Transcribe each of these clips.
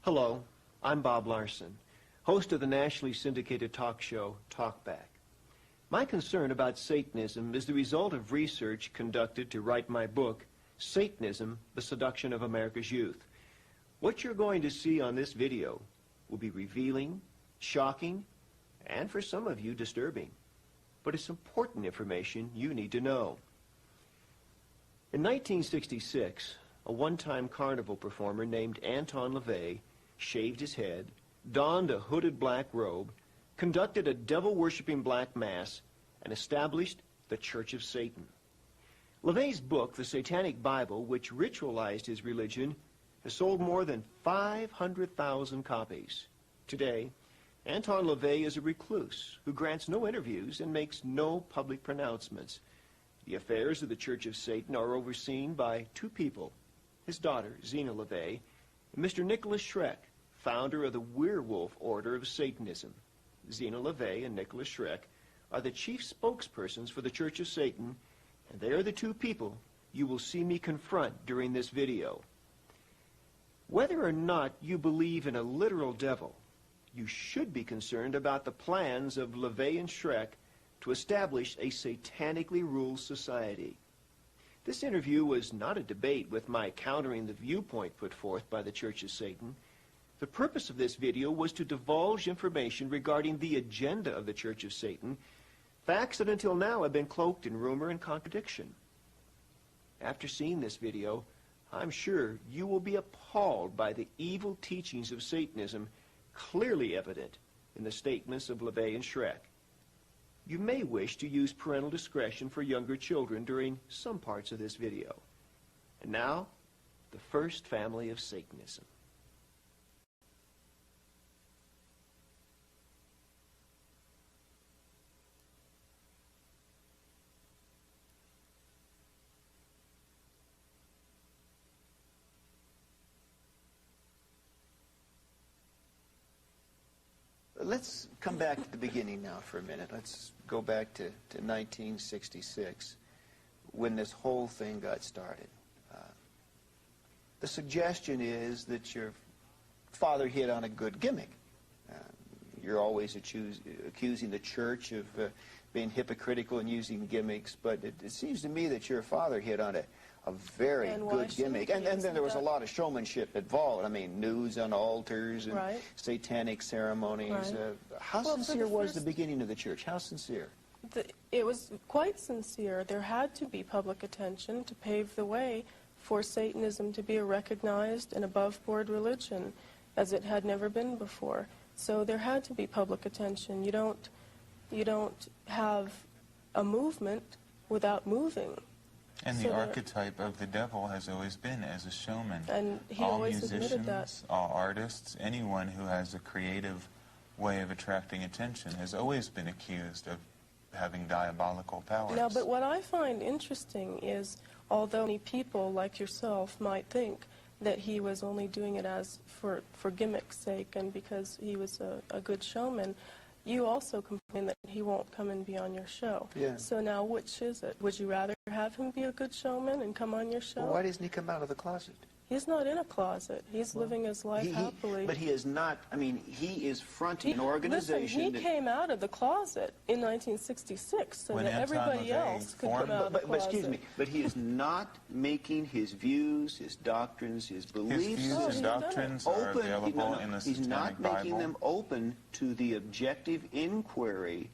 Hello, I'm Bob Larson, host of the nationally syndicated talk show, Talkback. My concern about Satanism is the result of research conducted to write my book, Satanism, the Seduction of America's Youth. What you're going to see on this video will be revealing, shocking, and for some of you, disturbing. But it's important information you need to know. In 1966, a one-time carnival performer named Anton Lavey shaved his head, donned a hooded black robe, conducted a devil-worshipping black mass, and established the Church of Satan. Lavey's book, The Satanic Bible, which ritualized his religion, has sold more than 500,000 copies. Today, Anton Lavey is a recluse who grants no interviews and makes no public pronouncements. The affairs of the Church of Satan are overseen by two people, his daughter, Zena Lavey, and Mr. Nicholas Schreck, founder of the Werewolf Order of Satanism. Zena Lavey and Nicholas Schreck are the chief spokespersons for the Church of Satan, and they are the two people you will see me confront during this video. Whether or not you believe in a literal devil, you should be concerned about the plans of Lavey and Schreck to establish a satanically ruled society. This interview was not a debate with my countering the viewpoint put forth by the Church of Satan. The purpose of this video was to divulge information regarding the agenda of the Church of Satan, facts that until now have been cloaked in rumor and contradiction. After seeing this video, I'm sure you will be appalled by the evil teachings of Satanism clearly evident in the statements of Lavey and Schreck. You may wish to use parental discretion for younger children during some parts of this video. And now, the first family of Satanism. Let's come back to the beginning now for a minute. Let's go back to 1966, when this whole thing got started. The suggestion is that your father hit on a good gimmick. You're always accusing the church of being hypocritical and using gimmicks, but it seems to me that your father hit on a very good gimmick. And then there was a lot of showmanship involved. I mean, nudes on altars and satanic ceremonies. How sincere was the beginning of the church? How sincere? It was quite sincere. There had to be public attention to pave the way for Satanism to be a recognized and above-board religion, as it had never been before. So there had to be public attention. You don't have a movement without moving. And the archetype of the devil has always been as a showman. And he all always musicians, admitted that. all artists, anyone who has a creative way of attracting attention has always been accused of having diabolical powers. Now, but what I find interesting is, although many people like yourself might think that he was only doing it as for gimmick's sake and because he was a good showman, you also complain that he won't come and be on your show. Yeah. So now, which is it? Would you rather have him be a good showman and come on your show? Well, why doesn't he come out of the closet? He's not in a closet. He's living his life happily. But he is not, I mean, he is fronting an organization. Listen, he came out of the closet in 1966 so that everybody else could come out of the closet. But excuse me, but he is not making his views, his doctrines, his beliefs. His views and doctrines are available in the Satanic Bible. He's not making them open to the objective inquiry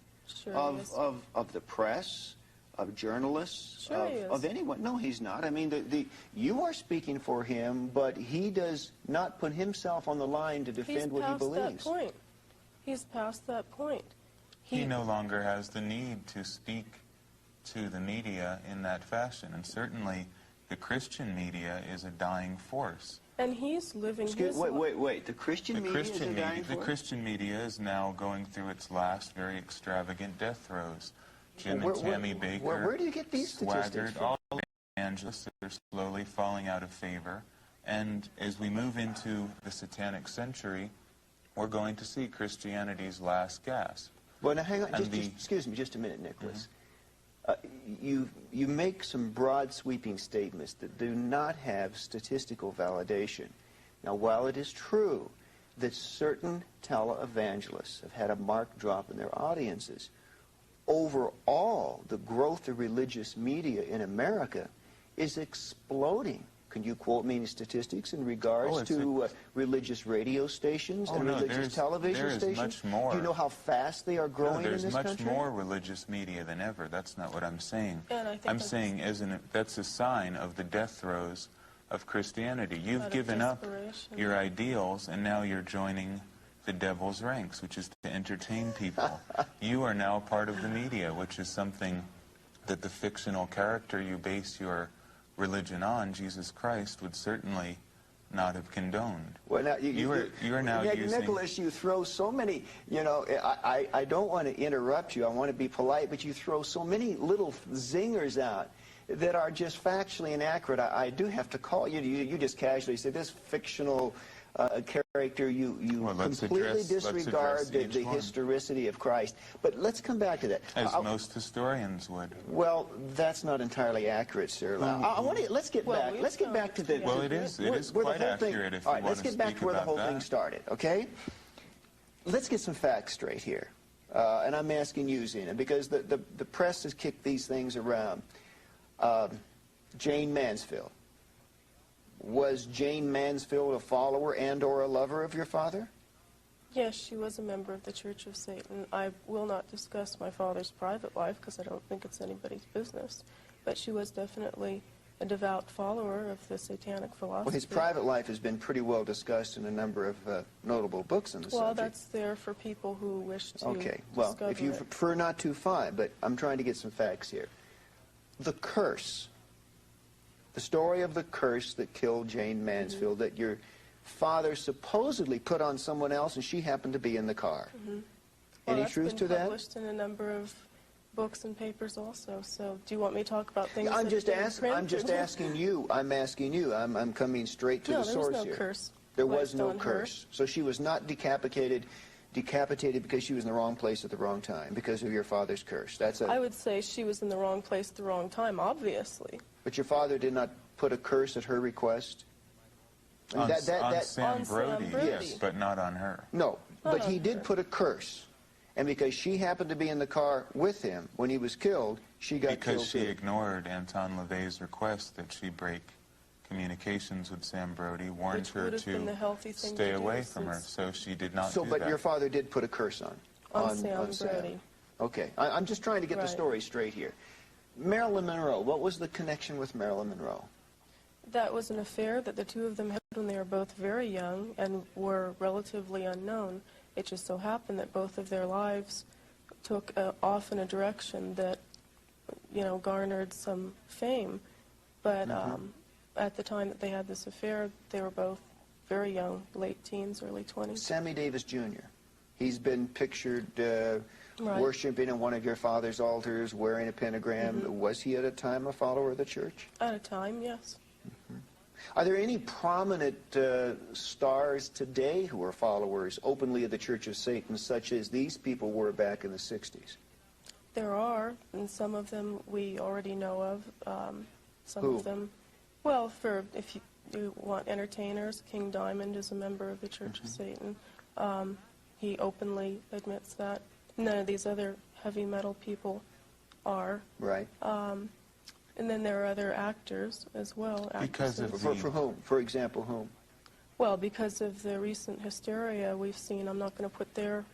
of the press, of journalists, of anyone. No, he's not. I mean, you are speaking for him, but he does not put himself on the line to defend what he believes. He's past that point. He no longer has the need to speak to the media in that fashion, and certainly the Christian media is a dying force. And he's living his life. Wait. The Christian media is a dying force? The Christian media is now going through its last very extravagant death throes. Jim and Tammy Baker, where do you get these statistics from? All the evangelists are slowly falling out of favor. And as we move into the Satanic century, we're going to see Christianity's last gasp. Well, now hang on. Excuse me just a minute, Nicholas. You make some broad, sweeping statements that do not have statistical validation. Now, while it is true that certain televangelists have had a marked drop in their audiences, overall, the growth of religious media in America is exploding. Can you quote me any statistics in regards to religious radio stations and religious television stations? Much more. Do you know how fast they are growing in this country? There's much more religious media than ever. That's not what I'm saying. And I'm saying that's a sign of the death throes of Christianity. You've given up your ideals, and now you're joining the devil's ranks, which is to entertain people. You are now part of the media, which is something that the fictional character you base your religion on, Jesus Christ, would certainly not have condoned. Well, now you are now using... Nicholas, you throw so many, you know, I don't want to interrupt you, I want to be polite, but you throw so many little zingers out that are just factually inaccurate. I do have to call you. You just casually say this fictional character, you completely disregard the historicity of Christ. But let's come back to that. As most historians would. Well, that's not entirely accurate, sir. Let's get back. Let's get back to the. Well, it is quite accurate if you want to speak about that. Let's get back to where the whole thing started. Okay. Let's get some facts straight here, and I'm asking you, Zena, because the press has kicked these things around. Jane Mansfield. Was Jane Mansfield a follower and or a lover of your father? Yes, she was a member of the Church of Satan. I will not discuss my father's private life because I don't think it's anybody's business. But she was definitely a devout follower of the satanic philosophy. Well, his private life has been pretty well discussed in a number of notable books on the subject. Well, that's there for people who wish to Okay, well, if you prefer not to, fine, but I'm trying to get some facts here. The curse, the story of the curse that killed Jane Mansfield, that your father supposedly put on someone else and she happened to be in the car. Well, Any truth to that? That's been published in a number of books and papers also. So do you want me to talk about things I'm just asking you. I'm asking you. I'm coming straight to the source here. No, there was no curse. There was no curse. So she was not decapitated because she was in the wrong place at the wrong time because of your father's curse. I would say she was in the wrong place at the wrong time, obviously. But your father did not put a curse at her request? On Sam Brody, yes, but not on her. No, but he did put a curse. And because she happened to be in the car with him when he was killed, she got killed too. Because she ignored Anton Lavey's request that she break communications with Sam Brody, warned her to stay away from her, so she did not do that. But your father did put a curse on Sam Brody. Okay, I'm just trying to get the story straight here. Marilyn Monroe, what was the connection with Marilyn Monroe? That was an affair that the two of them had when they were both very young and were relatively unknown. It just so happened that both of their lives took off in a direction that, you know, garnered some fame. But at the time that they had this affair, they were both very young, late teens, early 20s. Sammy Davis Jr., he's been pictured worshiping in one of your father's altars, wearing a pentagram. Was he at a time a follower of the church? At a time, yes. Are there any prominent stars today who are followers openly of the Church of Satan, such as these people were back in the 60s? There are, and some of them we already know of. Some Who? of them, well, if you want entertainers, King Diamond is a member of the Church of Satan. He openly admits that. None of these other heavy metal people are. Right. And then there are other actors as well. Because of for whom? For example, whom? Well, because of the recent hysteria we've seen, I'm not going to put their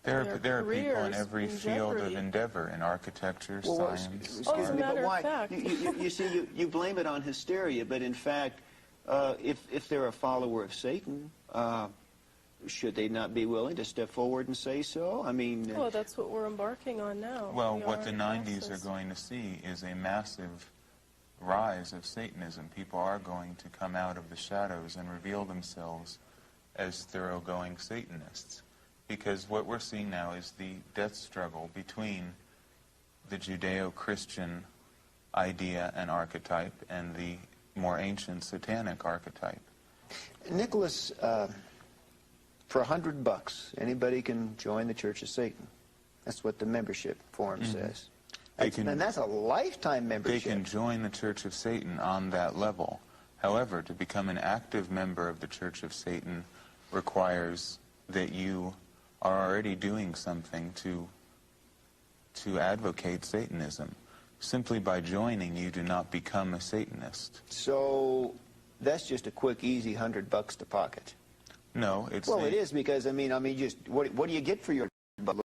There are people in every field jeopardy. of endeavor, in architecture, Well, science. excuse me, but why? Fact. You see, you blame it on hysteria, but in fact, if they're a follower of Satan, should they not be willing to step forward and say so? I mean... Well, that's what we're embarking on now. Well, what the 90s are going to see is a massive rise of Satanism. People are going to come out of the shadows and reveal themselves as thoroughgoing Satanists. Because what we're seeing now is the death struggle between the Judeo-Christian idea and archetype and the more ancient satanic archetype. Nicholas, for $100, anybody can join the Church of Satan. That's what the membership form says. And that's a lifetime membership. They can join the Church of Satan on that level. However, to become an active member of the Church of Satan requires that you are already doing something to advocate Satanism. Simply by joining, you do not become a Satanist. So that's just a quick, easy $100 to pocket. No, it's well, it is, because I mean, just what do you get for your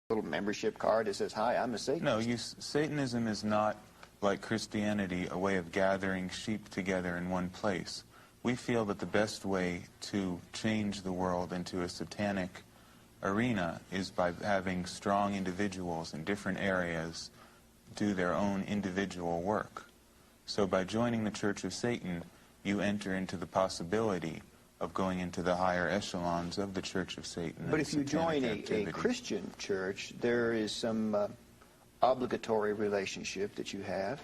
little membership card that says, "Hi, I'm a Satanist"? No, Satanism is not like Christianity, a way of gathering sheep together in one place. We feel that the best way to change the world into a satanic arena is by having strong individuals in different areas do their own individual work. So by joining the Church of Satan, you enter into the possibility of going into the higher echelons of the Church of Satan. But if you join a Christian church, there is some obligatory relationship that you have,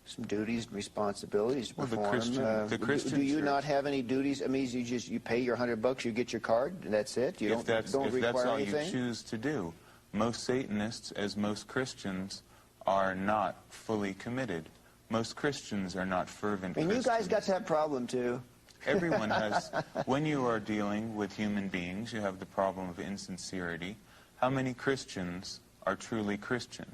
some duties and responsibilities to perform. The Christian do you church, not have any duties? I mean, you pay your $100, you get your card, and that's it? You don't require anything? If that's all you choose to do. Most Satanists, as most Christians, are not fully committed. Most Christians are not fervent Christians. And you guys got that problem, too. Everyone has. When you are dealing with human beings, you have the problem of insincerity. How many Christians are truly Christian?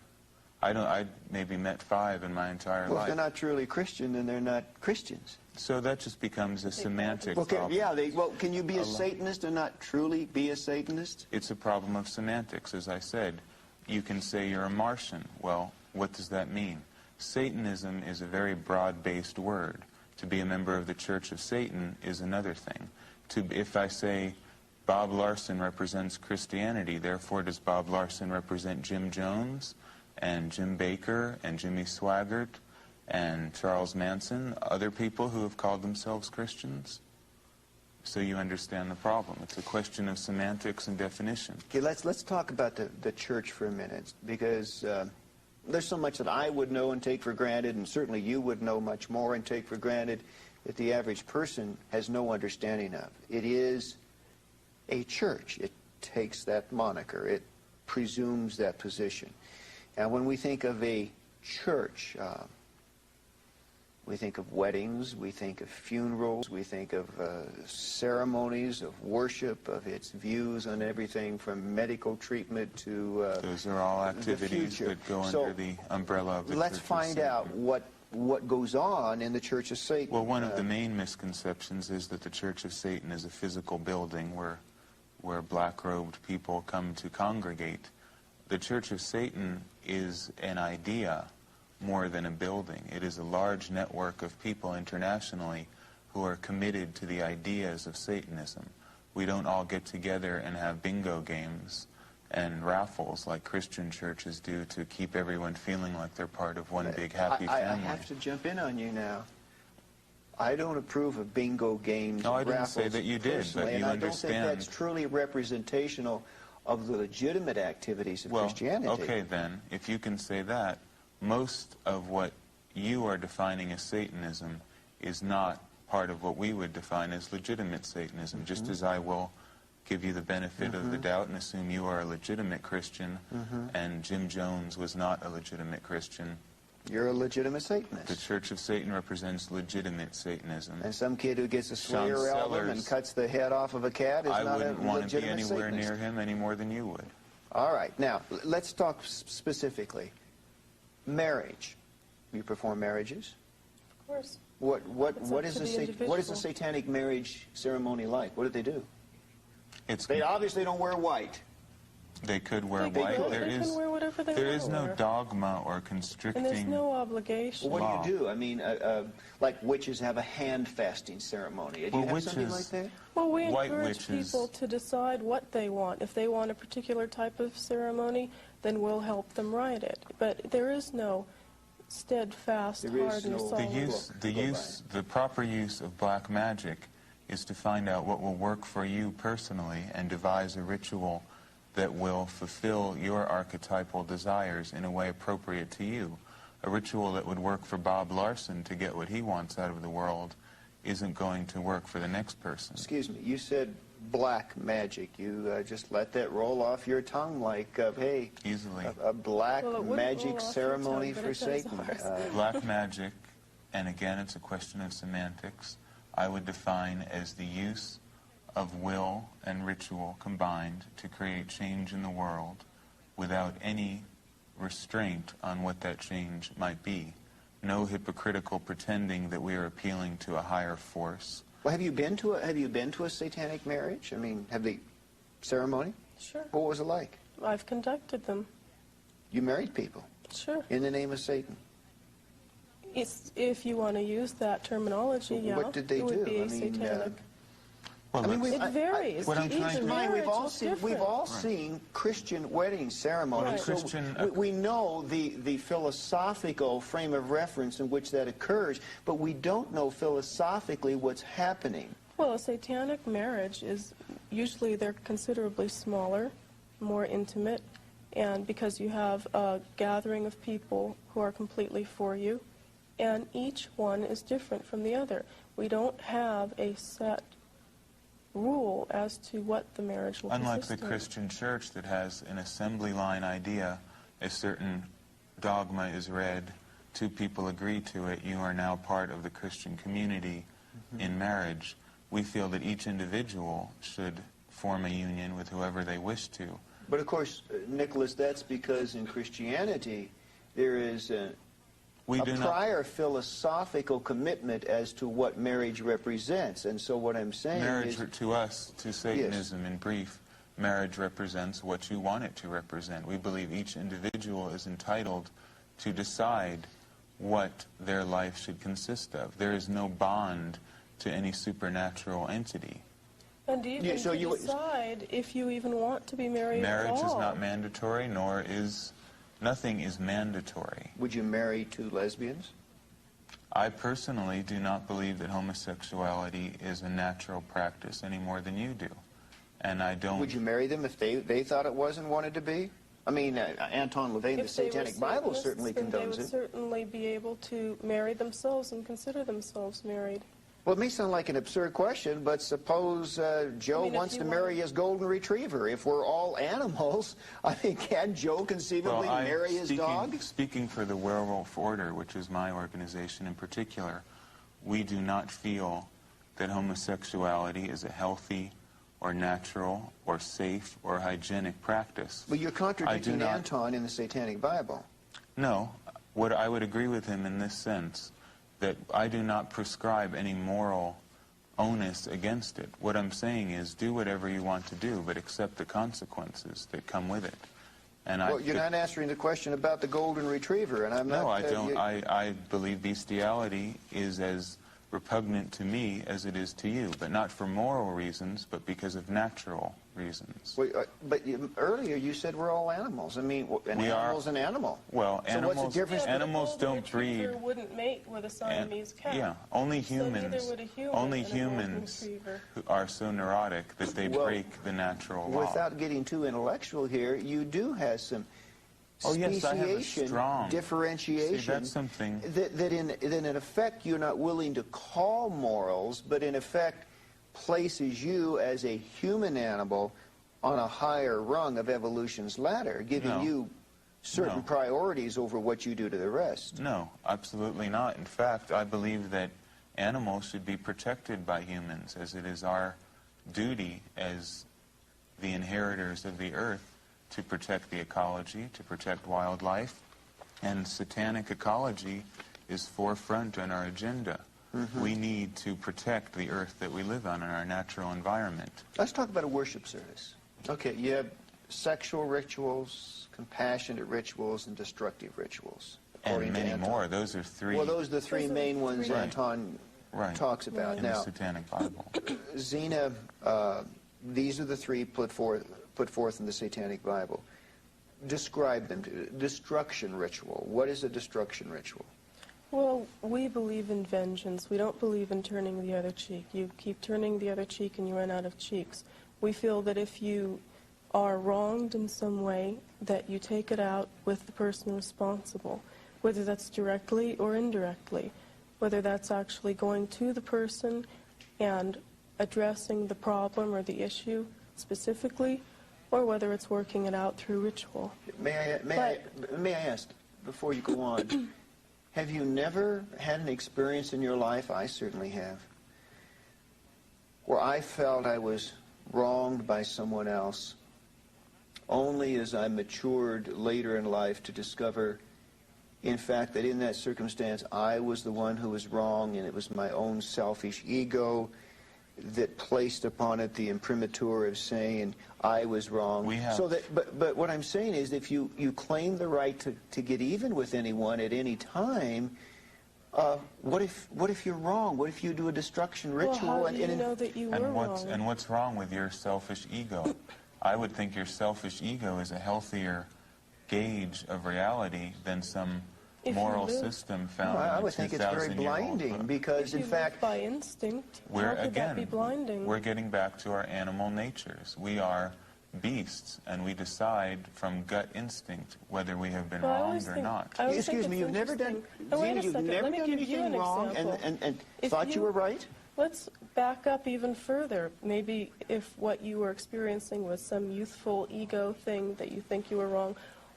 I maybe met 5 in my entire life. Well, if they're not truly Christian, then they're not Christians. So that just becomes a semantic problem. Yeah, can you be a Satanist and not truly be a Satanist? It's a problem of semantics, as I said. You can say you're a Martian. Well, what does that mean? Satanism is a very broad-based word. To be a member of the Church of Satan is another thing. If I say Bob Larson represents Christianity, therefore does Bob Larson represent Jim Jones and Jim Baker and Jimmy Swaggart and Charles Manson, other people who have called themselves Christians? So you understand the problem. It's a question of semantics and definition. Okay, let's talk about the church for a minute, because there's so much that I would know and take for granted, and certainly you would know much more and take for granted, that the average person has no understanding of. It is a church. It takes that moniker. It presumes that position. And when we think of a church, we think of weddings, we think of funerals, we think of ceremonies of worship, of its views on everything from medical treatment to those are all activities that go under the umbrella of the Church of Satan. Let's find out what goes on in the Church of Satan. Well, one of the main misconceptions is that the Church of Satan is a physical building where black-robed people come to congregate. The Church of Satan is an idea more than a building. It is a large network of people internationally who are committed to the ideas of Satanism. We don't all get together and have bingo games and raffles like Christian churches do to keep everyone feeling like they're part of one big happy family. I have to jump in on you now. I don't approve of bingo games and raffles. No, I didn't say that you did, but you understand. And I don't think that's truly representational of the legitimate activities of Christianity. Okay, then, if you can say that, most of what you are defining as Satanism is not part of what we would define as legitimate Satanism, just as I will give you the benefit of the doubt and assume you are a legitimate Christian, and Jim Jones was not a legitimate Christian. You're a legitimate Satanist. The Church of Satan represents legitimate Satanism. And some kid who gets a Slayer album and cuts the head off of a cat is not a legitimate Satanist. I wouldn't want to be anywhere near him any more than you would. All right. Now, let's talk specifically. Marriage. You perform marriages? Of course. What is a satanic marriage ceremony like? What do they do? They obviously don't wear white. They could wear white. They can wear whatever they want. There is no dogma or constricting. And there's no obligation. Well, what do you do? I mean, like witches have a hand fasting ceremony. Do you have something like that? Well, we encourage people to decide what they want. If they want a particular type of ceremony, then we'll help them write it. But there is no steadfast, hard and solid. The proper use of black magic is to find out what will work for you personally and devise a ritual that will fulfill your archetypal desires in a way appropriate to you. A ritual that would work for Bob Larson to get what he wants out of the world isn't going to work for the next person. Excuse me, you said black magic. You just let that roll off your tongue like, hey, easily. A black magic ceremony for Satan. Black magic, and again it's a question of semantics, I would define as the use of will and ritual combined to create change in the world without any restraint on what that change might be. No hypocritical pretending that we are appealing to a higher force. Well, have you been to a satanic marriage? I mean, have the ceremony? Sure. What was it like? I've conducted them. You married people? Sure. In the name of Satan? If you want to use that terminology, Well, yeah. what did they it would do? be I mean, satanic. Well, I mean, let's- It varies. What I'm Each trying to- marriage we've all is seen different. seen Christian wedding ceremonies. Right. So Christian- we know the philosophical frame of reference in which that occurs, but we don't know philosophically what's happening. Well, a satanic marriage is usually they're considerably smaller, more intimate, and because you have a gathering of people who are completely for you, and each one is different from the other. We don't have a set rule as to what the marriage will Unlike consist the of. Christian church that has an assembly line idea, a certain dogma is read, two people agree to it, you are now part of the Christian community in marriage. We feel that each individual should form a union with whoever they wish to. But of course, Nicholas, that's because in Christianity there is a prior philosophical commitment as to what marriage represents. And so what I'm saying Marriage, is... to us, to Satanism in brief, marriage represents what you want it to represent. We believe each individual is entitled to decide what their life should consist of. There is no bond to any supernatural entity. And even so to you- decide if you even want to be married at Marriage all. is not mandatory, nor is... Nothing is mandatory. Would you marry two lesbians? I personally do not believe that homosexuality is a natural practice any more than you do. And I don't... Would you marry them if they thought it was and wanted to be? I mean, Anton Lavey in the If they were Satanic Bible Satanists, certainly then they condones would it. certainly be able to marry themselves and consider themselves married. Well, it may sound like an absurd question, but suppose Joe I mean, if wants you to marry want- his golden retriever. If we're all animals, I mean, can Joe conceivably marry his dog? Speaking for the Werewolf Order, which is my organization in particular, we do not feel that homosexuality is a healthy or natural or safe or hygienic practice. But you're contradicting not- Anton in the Satanic Bible. No. What I would agree with him in this sense, that I do not prescribe any moral onus against it. What I'm saying is do whatever you want to do, but accept the consequences that come with it. And Well, you're not answering the question about the golden retriever, and I'm not... No, I don't. I believe bestiality is as repugnant to me as it is to you, but not for moral reasons, but because of natural reasons. But earlier you said we're all animals. I mean, an animal's an animal. Well, So what's the difference? animals But a golden don't breed. retriever wouldn't mate with a Siamese cat. Yeah, only So neither humans. would a human Only and a golden humans retriever. who are so neurotic that they Well, break the natural law. Without getting too intellectual here, you do have some Oh, yes, I have a speciation, strong differentiation, See, that's something... that in effect you're not willing to call morals, but in effect places you as a human animal on a higher rung of evolution's ladder, giving No. you certain No. priorities over what you do to the rest. No, absolutely not. In fact, I believe that animals should be protected by humans, as it is our duty as the inheritors of the earth to protect the ecology, to protect wildlife. And satanic ecology is forefront on our agenda. We need to protect the earth that we live on and our natural environment. Let's talk about a worship service. Okay, you have sexual rituals, compassionate rituals, and destructive rituals. And according to many Anton. more. Those are three Well, those are the three Those are main the ones three. Right. Anton Right. talks about. in the Now, Satanic Bible. Zena, these are the three put forth in the Satanic Bible. Describe them. Destruction ritual. What is a destruction ritual? Well, we believe in vengeance. We don't believe in turning the other cheek. You keep turning the other cheek and you run out of cheeks. We feel that if you are wronged in some way, that you take it out with the person responsible, whether that's directly or indirectly, whether that's actually going to the person and addressing the problem or the issue specifically, or whether it's working it out through ritual. May I ask, before you go on, have you never had an experience in your life, I certainly have, where I felt I was wronged by someone else, only as I matured later in life to discover, in fact, that in that circumstance I was the one who was wrong, and it was my own selfish ego that placed upon it the imprimatur of saying I was wrong. So that, but what I'm saying is, if you claim the right to get even with anyone at any time, what if you're wrong? What if you do a destruction ritual? Well, how do you know that you were wrong? And what's wrong with your selfish ego? I would think your selfish ego is a healthier gauge of reality than some moral system found. I would think it's very blinding, because in fact, by instinct, how could that be blinding? We're getting back to our animal natures. We are beasts, and we decide from gut instinct whether we have been wronged or not. Excuse me, you've never done anything wrong and thought you were right? Let's back up even further. Maybe if what you were experiencing was some youthful ego thing that you think you were wrong,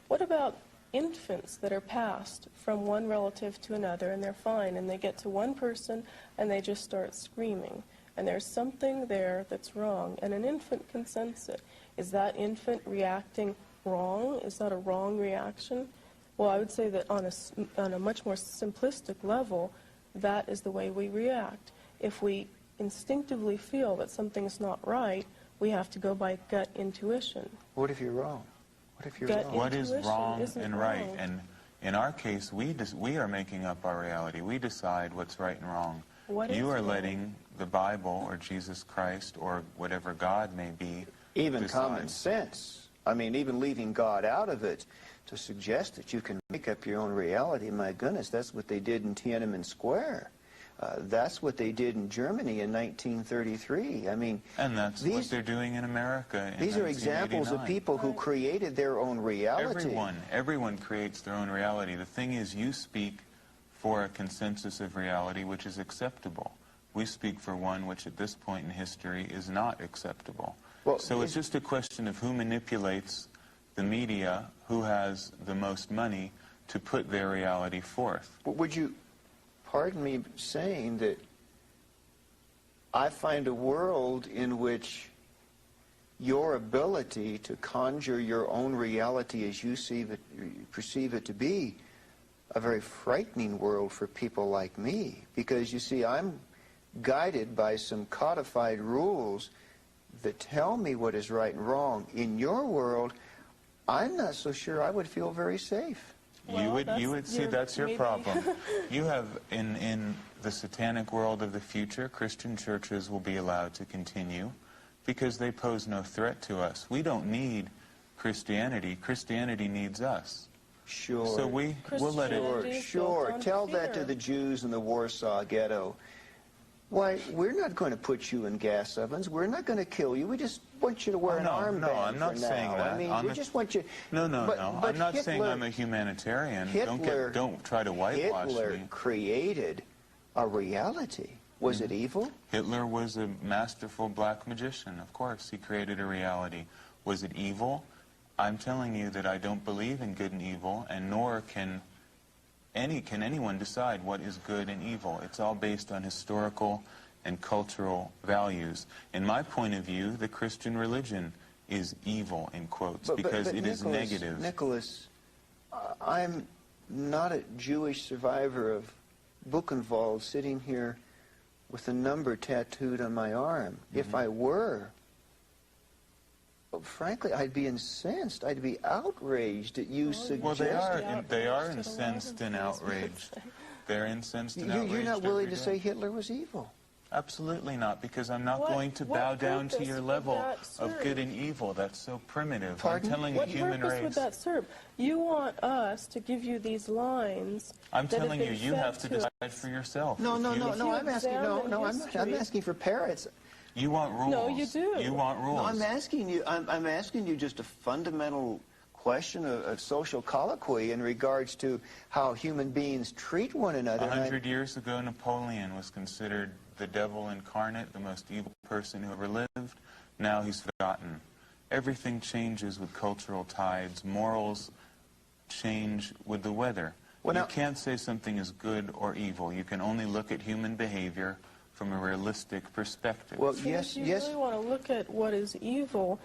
what about infants that are passed from one relative to another, and they're fine, and they get to one person and they just start screaming, and there's something there that's wrong, and an infant can sense it. Is that infant reacting wrong? Is that a wrong reaction? Well, I would say that on a much more simplistic level, that is the way we react. If we instinctively feel that something's not right, we have to go by gut intuition. What if you're wrong? What if you're wrong? What is wrong and right? And in our case, we are making up our reality. We decide what's right and wrong. You are letting the Bible or Jesus Christ or whatever God may be even decide. Common sense. I mean, even leaving God out of it, to suggest that you can make up your own reality, my goodness, that's what they did in Tiananmen Square. That's what they did in Germany in 1933. I mean, and that's what they're doing in America. These are examples of people who created their own reality. Everyone creates their own reality. The thing is, you speak for a consensus of reality which is acceptable. We speak for one which at this point in history is not acceptable. Well, so it's just a question of who manipulates the media, who has the most money to put their reality forth. But would you pardon me saying that I find a world in which your ability to conjure your own reality as you perceive it to be a very frightening world for people like me. Because, you see, I'm guided by some codified rules that tell me what is right and wrong. In your world, I'm not so sure I would feel very safe. Well, you would see that's your problem. You have, in the satanic world of the future, Christian churches will be allowed to continue because they pose no threat to us. We don't need Christianity. Christianity needs us. Sure. So we'll let it... Sure. Tell that to the Jews in the Warsaw Ghetto. Why, we're not going to put you in gas ovens. We're not going to kill you. We just want you to wear an armband. No, I'm not saying that. I mean, we just want you... No. I'm not saying I'm a humanitarian. Don't try to whitewash me. Hitler created a reality. Was it evil? Hitler was a masterful black magician, of course. He created a reality. Was it evil? I'm telling you that I don't believe in good and evil, and nor can anyone decide what is good and evil. It's all based on historical and cultural values. In my point of view, the Christian religion is evil, in quotes, because it is negative. Nicholas, I'm not a Jewish survivor of Buchenwald sitting here with a number tattooed on my arm. If I were, well, frankly, I'd be incensed. I'd be outraged that you suggest... Well, they are incensed and outraged. They're incensed and outraged. You're not willing to say Hitler was evil? Absolutely not, because I'm not going to bow down to your level of good and evil. That's so primitive. Pardon? I'm telling the human race... What purpose would that serve? You want us to give you these lines... I'm telling you, you have to decide for yourself. No, I'm asking for parrots. You want rules. No, you do. You want rules. No, I'm asking you just a fundamental question of social colloquy in regards to how human beings treat one another. 100 years ago, Napoleon was considered the devil incarnate, the most evil person who ever lived. Now he's forgotten. Everything changes with cultural tides. Morals change with the weather. You can't say something is good or evil. You can only look at human behavior from a realistic perspective. Well, So yes, if you yes. really want to look at what is evil,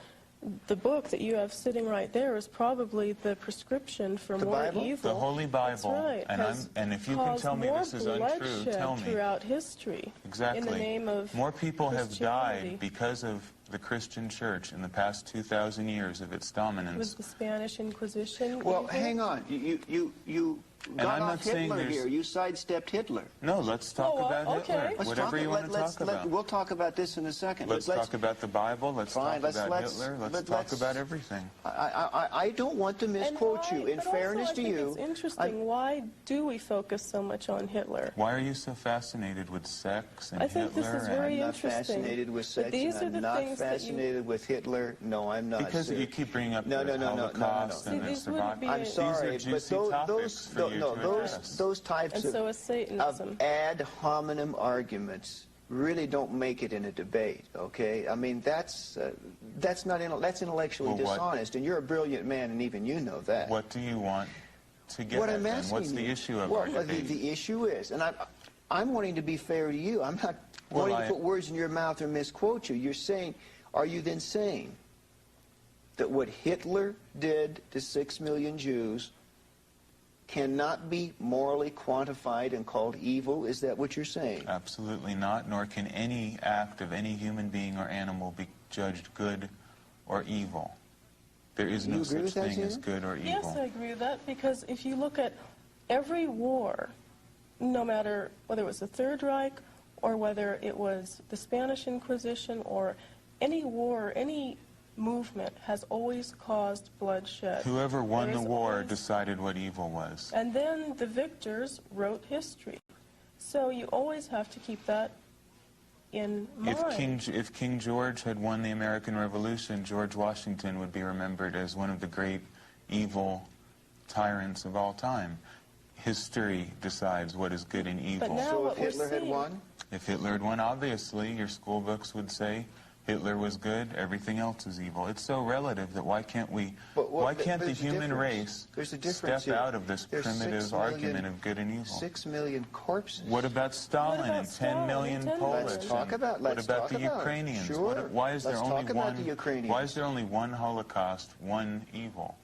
the book that you have sitting right there is probably the prescription for The more Bible? evil. The Holy Bible, That's right, and if you can tell me this is untrue, tell me. Throughout history. Exactly. In the name of more people have Christianity. died because of the Christian church in the past 2,000 years of its dominance. Was the Spanish Inquisition Well, evil? hang on. You got I'm off not saying Hitler there's- here. You sidestepped Hitler. No, let's talk Oh, about okay. Hitler. Let's Whatever you want to talk about. We'll talk about this in a second. Let's talk about the Bible. Let's Fine, talk about let's- Hitler. Let's let's- talk about everything. I don't want to And misquote why- you. In but fairness also, to I think you, it's interesting. Why do we focus so much on Hitler? Why are you so fascinated with sex and I think Hitler? this is and- very I'm not interesting. fascinated with But sex, these are and the I'm not things that you- fascinated with Hitler. No, I'm not. Because sir. you keep bringing up No, the no, no, no, no, no, no. Holocaust and See, the these wouldn't survival. be I'm a- sorry, These are but juicy topics for you to address. those types And of, so is Satanism. of ad hominem arguments really don't make it in a debate. Okay, I mean that's intellectually Well, what- dishonest, and you're a brilliant man, and even you know that. What do you want to get What at I'm then? asking What's the you- issue of well, our debate? the issue is, and I'm wanting to be fair to you. I'm not Well, wanting to put words in your mouth or misquote you. You're saying, are you then saying that what Hitler did to 6 million Jews cannot be morally quantified and called evil? Is that what you're saying? Absolutely not, nor can any act of any human being or animal be judged good or evil. There is You no agree such with that, thing as Susan? good or evil. Yes, I agree with that, because if you look at every war, no matter whether it was the Third Reich or whether it was the Spanish Inquisition or any war, any movement has always caused bloodshed. Whoever won There the is war always- decided what evil was. And then the victors wrote history. So you always have to keep that in mind. If King George had won the American Revolution, George Washington would be remembered as one of the great evil tyrants of all time. History decides what is good and evil. But now So what if we're Hitler had seeing- won, If Hitler had won, obviously, your school books would say Hitler was good, everything else is evil. It's so relative that why can't the there's a human difference. race There's a difference step here. out of this There's 6 primitive million argument of good and evil? 6 million corpses. What about Stalin What about and 10 Stalin million and 10 Polish? million? Let's talk about- What let's about talk the about it. Ukrainians? Sure. Why is there Let's only talk about one? the Ukrainians. Why is there only one Holocaust, one evil?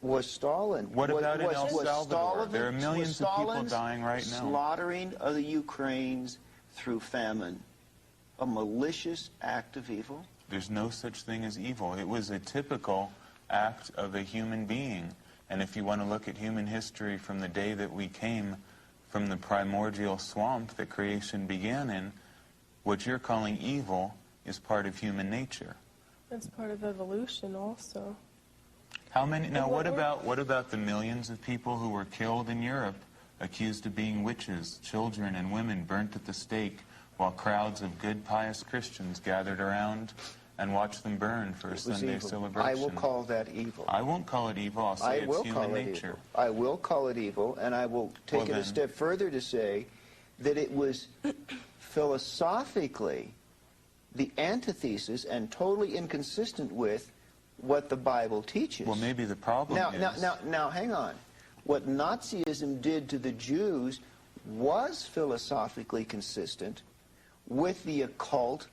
Was Stalin? What about in El was Salvador? Stalin- There are millions was of people Stalin's dying right now. Slaughtering of the Ukrainians through famine a malicious act of evil? There's no such thing as evil. It was a typical act of a human being. And if you want to look at human history from the day that we came from the primordial swamp that creation began in, what you're calling evil is part of human nature. It's part of evolution also. How many? Now, what what about the millions of people who were killed in Europe, accused of being witches, children and women burnt at the stake, while crowds of good, pious Christians gathered around and watched them burn for a It was Sunday evil. celebration? I will call that evil. I won't call it evil. I'll say I it's will human call it nature. evil. I will call it evil, and I will take Well, it a then- step further to say that it was philosophically the antithesis and totally inconsistent with what the Bible teaches. Well, maybe the problem is... Now, hang on. What Nazism did to the Jews was philosophically consistent with the occult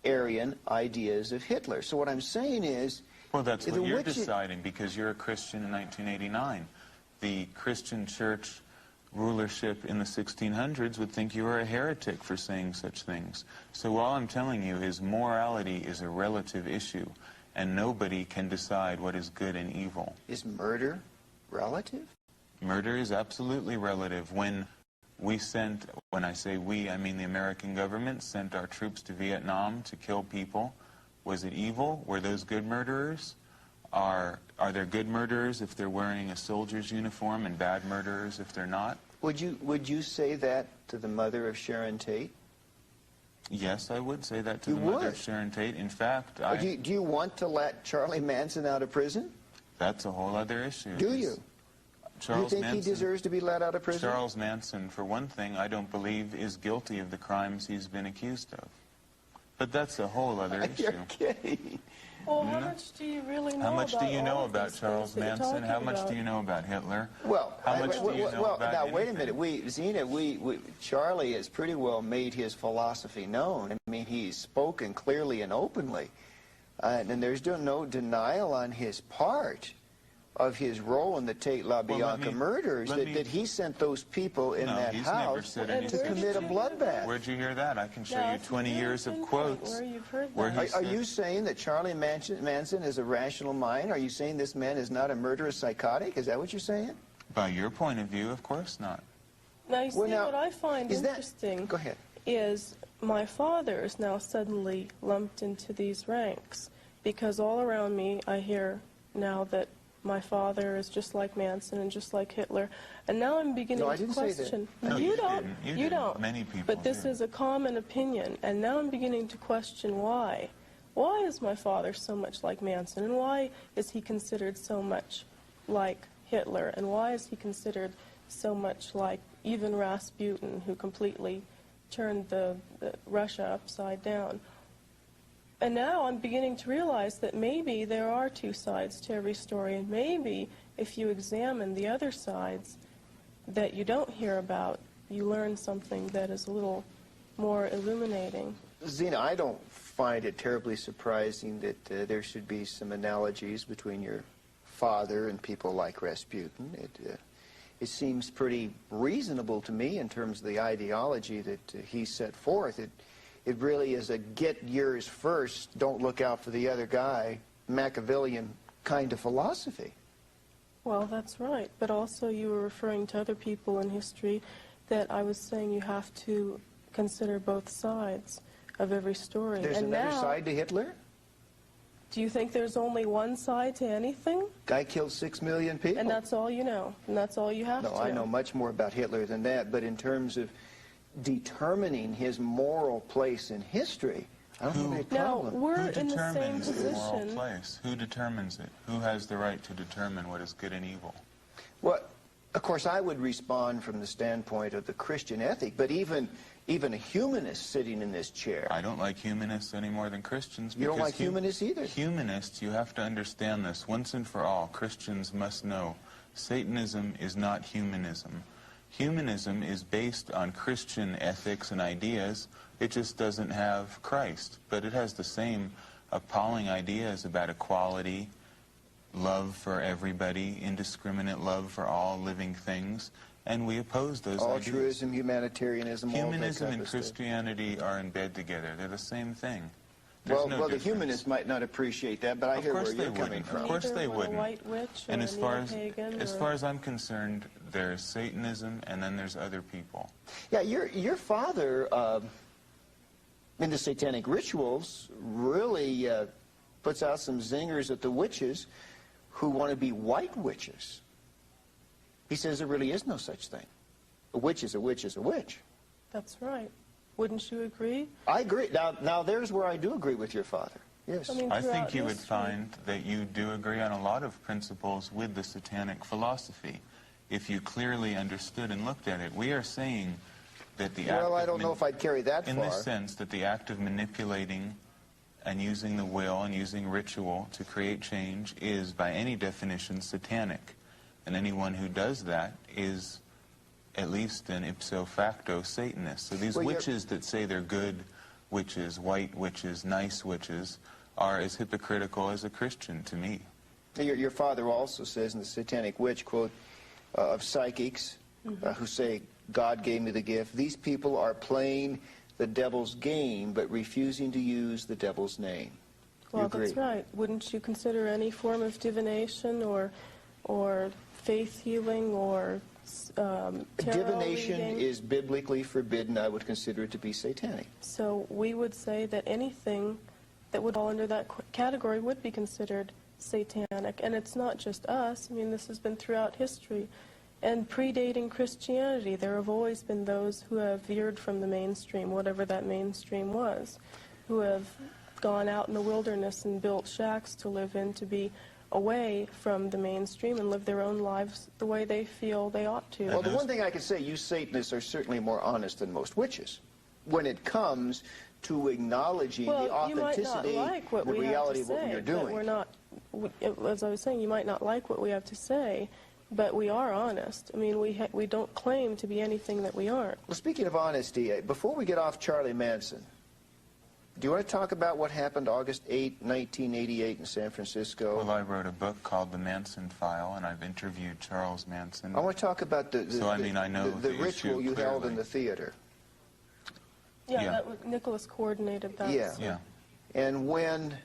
Aryan ideas of Hitler. So what I'm saying is... Well, that's what the you're witches- deciding, because you're a Christian in 1989. The Christian church rulership in the 1600s would think you were a heretic for saying such things. So all I'm telling you is morality is a relative issue, and nobody can decide what is good and evil. Is murder relative? Murder is absolutely relative. When I say we, I mean the American government sent our troops to Vietnam to kill people. Was it evil? Were those good murderers? Are there good murderers if they're wearing a soldier's uniform and bad murderers if they're not? Would you say that to the mother of Sharon Tate? Yes, I would say that to You the mother would? of Sharon Tate. In fact, Do you want to let Charlie Manson out of prison? that's a whole other issue. Do you? Charles you think Manson, he deserves to be let out of prison? Charles Manson, for one thing, I don't believe is guilty of the crimes he's been accused of. But that's a whole other issue. You're kidding. Well, how much do you really know How much do you know all of about these Charles things that you're Manson? How talking much about? do you know about Hitler? Well, how much do you know about now wait a anything? minute. Zena, Charlie has pretty well made his philosophy known. I mean, he's spoken clearly and openly, and there's no denial on his part of his role in the Tate LaBianca murders, that he sent those people in that house to commit a bloodbath. Where'd you hear that? I can show you 20 years of quotes. Where you've heard where that. Are you saying that Charlie Manson is a rational mind? Are you saying this man is not a murderous psychotic? Is that what you're saying? By your point of view, of course not. Now, you see, what I find interesting Go ahead. is my father is now suddenly lumped into these ranks, because all around me I hear now that my father is just like Manson and just like Hitler, and now I'm beginning to question. No, you didn't. You don't. Many people But this do. is a common opinion, and now I'm beginning to question why. Why is my father so much like Manson, and why is he considered so much like Hitler, and why is he considered so much like even Rasputin, who completely turned the Russia upside down? And now I'm beginning to realize that maybe there are two sides to every story, and maybe if you examine the other sides that you don't hear about, you learn something that is a little more illuminating. Zena, I don't find it terribly surprising that there should be some analogies between your father and people like Rasputin. It seems pretty reasonable to me in terms of the ideology that he set forth. It really is a get yours first, don't look out for the other guy, Machiavellian kind of philosophy. Well, that's right. But also you were referring to other people in history that I was saying you have to consider both sides of every story. There's another side to Hitler? Do you think there's only one side to anything? Guy killed 6 million people. And that's all you know, and that's all you have to know. No, I know much more about Hitler than that, but in terms of determining his moral place in history, I don't have any problem. Now, we're in the same determines the moral position. place? Who determines it? Who has the right to determine what is good and evil? Well, of course, I would respond from the standpoint of the Christian ethic, but even a humanist sitting in this chair. I don't like humanists any more than Christians. You don't like humanists either? Humanists, you have to understand this. Once and for all, Christians must know Satanism is not humanism. Humanism is based on Christian ethics and ideas. It just doesn't have Christ. But it has the same appalling ideas about equality, love for everybody, indiscriminate love for all living things. And we oppose those ideas. Altruism, humanitarianism, Humanism all that and Christianity are in bed together. They're the same thing. Well, the humanists might not appreciate that, but I hear where you're coming from. Of course they wouldn't. A white witch or And a as far as I'm concerned, there's Satanism and then there's other people. Yeah, your father in the satanic rituals really puts out some zingers at the witches who want to be white witches. He says there really is no such thing. A witch is a witch is a witch. That's right. Wouldn't you agree? I agree. Now there's where I do agree with your father. Yes. mean, I think throughout you would history- find that you do agree on a lot of principles with the satanic philosophy, if you clearly understood and looked at it. We are saying that the act Well, I of don't know if I'd carry that in far. the sense that the act of manipulating and using the will and using ritual to create change is, by any definition, satanic. And anyone who does that is at least an ipso facto Satanist. So these witches that say they're good witches, white witches, nice witches, are as hypocritical as a Christian to me. Your father also says in the Satanic Witch, quote, of psychics who say, God gave me the gift. These people are playing the devil's game, but refusing to use the devil's name. Well, that's right. Wouldn't you consider any form of divination or faith healing or tarot Divination reading? is biblically forbidden. I would consider it to be satanic. So we would say that anything that would fall under that category would be considered satanic. And it's not just us. I mean, this has been throughout history. And predating Christianity, there have always been those who have veered from the mainstream, whatever that mainstream was, who have gone out in the wilderness and built shacks to live in, to be away from the mainstream and live their own lives the way they feel they ought to. Well, the one thing I can say, you Satanists are certainly more honest than most witches. when it comes to acknowledging the authenticity, the reality of what you're doing. We're not, as I was saying, you might not like what we have to say, but we are honest. I mean, we don't claim to be anything that we aren't. Well, speaking of honesty, before we get off Charlie Manson, do you want to talk about what happened August 8, 1988 in San Francisco? Well, I wrote a book called The Manson File, and I've interviewed Charles Manson. I want to talk about the ritual you held in the theater. Yeah. Nicholas coordinated that. Yeah. And when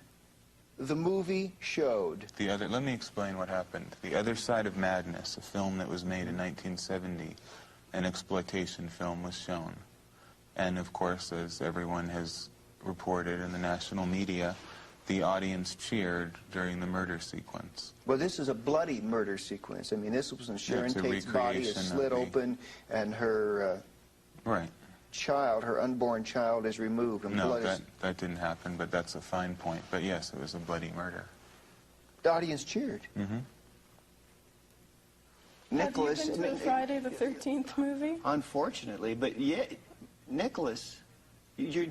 the movie showed... Let me explain what happened. The Other Side of Madness, a film that was made in 1970, an exploitation film, was shown. And, of course, as everyone has reported in the national media, the audience cheered during the murder sequence. Well, this is a bloody murder sequence. I mean, this was when Sharon Tate's body is slit open and her child, her unborn child, is removed. And no, that didn't happen, but that's a fine point. But yes, it was a bloody murder. The audience cheered. Mm-hmm. Nicholas... Have you been to the Friday the 13th movie? Unfortunately, but Nicholas, you're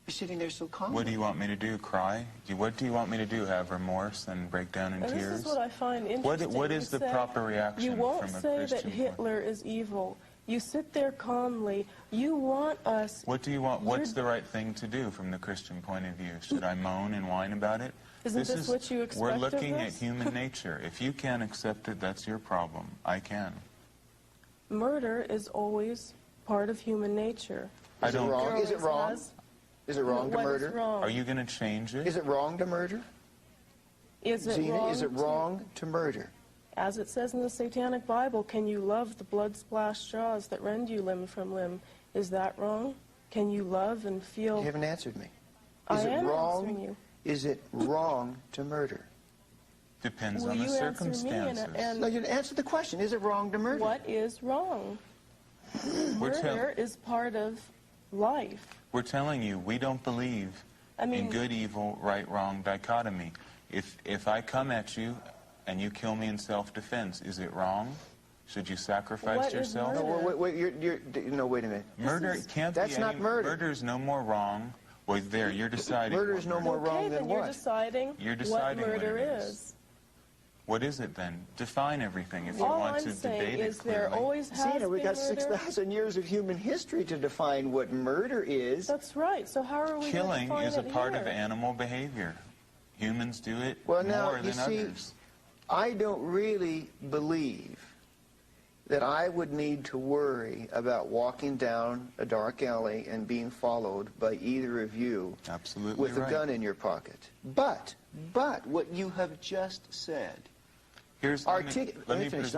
sitting there so calm. What do you want me to do? Cry? What do you want me to do? Have remorse and break down in tears? This is what I find interesting. What is the proper reaction from a Christian? You won't say that Hitler is evil. You sit there calmly. You want us... What do you want? What's the right thing to do from the Christian point of view? Should I moan and whine about it? Isn't this what you expect We're of looking at us? human nature. If you can't accept it, that's your problem. I can. Murder is always part of human nature. Is it wrong? Is it wrong? Is it wrong to murder? Wrong? Are you going to change it? Is it wrong to murder? Is it Zena, wrong? Is it wrong to murder? As it says in the Satanic Bible, can you love the blood-splashed jaws that rend you limb from limb? Is that wrong? Can you love and feel... You haven't answered me. I am answering you. Is it wrong to murder? Depends on the circumstances. No, you answer the question. Is it wrong to murder? What is wrong? Murder is part of life. We're telling you, we don't believe in good, evil, right, wrong dichotomy. If I come at you and you kill me in self-defense, is it wrong? Should you sacrifice yourself? No, wait a minute. Murder can't be That's not murder. Murder's no more wrong. Well, there, you're deciding. Murder is no more wrong than what? You're deciding what murder is. What is it then? Define everything if you want to debate it clearly. There always has Zena, we been got murder. 6,000 years of human history to define what murder is. That's right. So how are we Killing going to is a part of animal behavior. Humans do it more than others. I don't really believe that I would need to worry about walking down a dark alley and being followed by either of you with a gun in your pocket. But what you have just said, let me finish.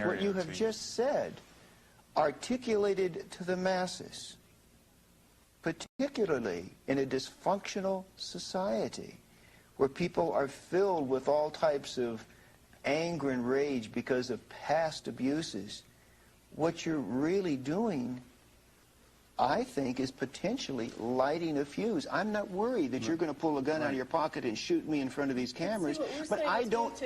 What you have just said, articulated to the masses, particularly in a dysfunctional society where people are filled with all types of anger and rage because of past abuses, what you're really doing, I think, is potentially lighting a fuse. I'm not worried that you're going to pull a gun out of your pocket and shoot me in front of these cameras, but I don't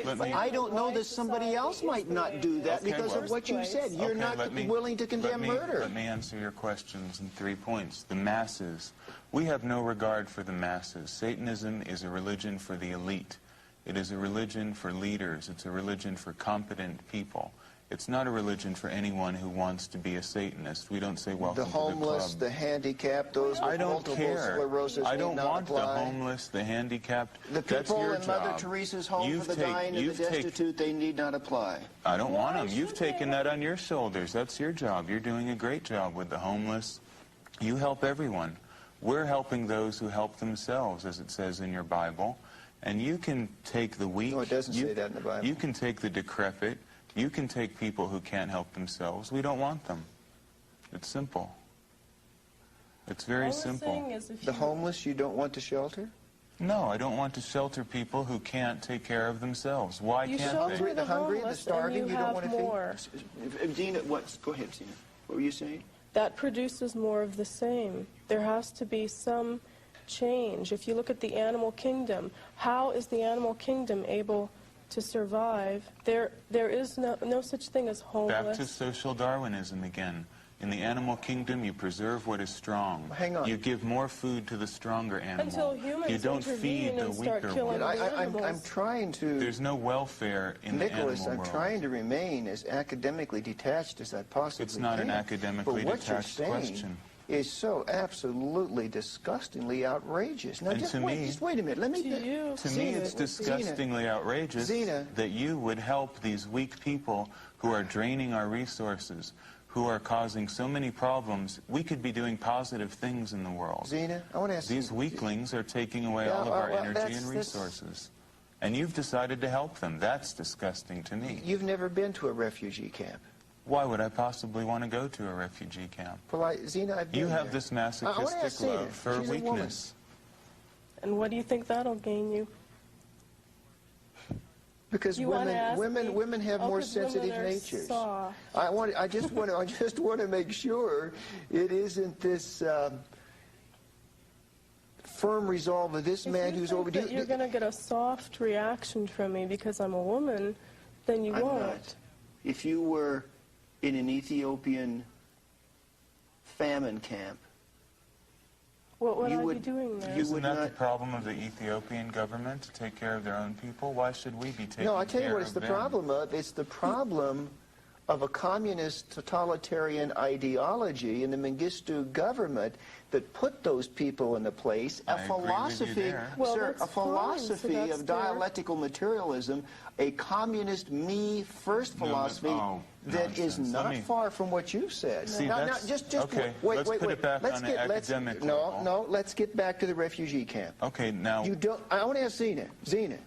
know that somebody else might not do that because of what you said. You're not willing to condemn murder. Let me answer your questions in 3 points. The masses. We have no regard for the masses. Satanism is a religion for the elite. It is a religion for leaders. It's a religion for competent people. It's not a religion for anyone who wants to be a Satanist. We don't say welcome to the club. The homeless, the handicapped, those with multiple sclerosis. I don't want the homeless, the handicapped. The people in Mother Teresa's home for the dying and the destitute, they need not apply. I don't want them. You've taken that on your shoulders. That's your job. You're doing a great job with the homeless. You help everyone. We're helping those who help themselves, as it says in your Bible. And you can take the weak. No, it doesn't say that in the Bible. You can take the decrepit. You can take people who can't help themselves. We don't want them. It's simple. It's very simple. The homeless you don't want to shelter? No, I don't want to shelter people who can't take care of themselves. Why can't they? You shelter the hungry, the homeless starving, and you don't want to more. feed? Zena, go ahead, Zena. What were you saying? That produces more of the same. There has to be some change. If you look at the animal kingdom, how is the animal kingdom able to survive? There is no such thing as homeless. Back to social Darwinism again. In the animal kingdom, you preserve what is strong. Hang on. You give more food to the stronger animal. Until humans you don't feed intervene the and start weaker killing one. the I'm animals. trying to... There's no welfare in Nicholas, the animal I'm world. trying to remain as academically detached as I possibly can. It's not an academically but what detached you're saying question. Is so absolutely disgustingly outrageous. Now, And just to wait, me- just wait a minute. Let me... To you, To me, Zena, it's disgustingly outrageous Zena. that you would help these weak people who are draining our resources, who are causing so many problems. We could be doing positive things in the world. Zena, I want to ask These you... weaklings are taking away Yeah, all of our well, energy that's- and resources. And you've decided to help them. That's disgusting to me. You've never been to a refugee camp. Why would I possibly want to go to a refugee camp? Well, Zena, I've been You have there. this I wanna ask masochistic Zena. love for She's a woman. weakness. And what do you think that'll gain you? Because You wanna ask me? women have Oh, more 'cause women sensitive are natures. soft. I just want to make sure it isn't this firm resolve of this If man you who's think overdue. that you're going to get a soft reaction from me because I'm a woman, then you I'm won't. not. If you were in an Ethiopian famine camp, What would You I would- be doing there? you Isn't would that the not- problem of the Ethiopian government, to take care of their own people? Why should we be taking care of them? no, I tell you what it's the problem of. It's the problem of a communist totalitarian ideology in the Mengistu government that put those people in the place. I agree with you Philosophy, there. Well, sir, that's a philosophy fine, so of that's fair. dialectical materialism, a communist me-first No, philosophy oh, that is nonsense. Let not me- far from what you said. See, now, that's- just okay, wait, let's wait, put wait. it back let's on an get, let's, academic no, level. no, let's get back to the refugee camp. Okay, now... You don't. I want to ask Zena. Zena,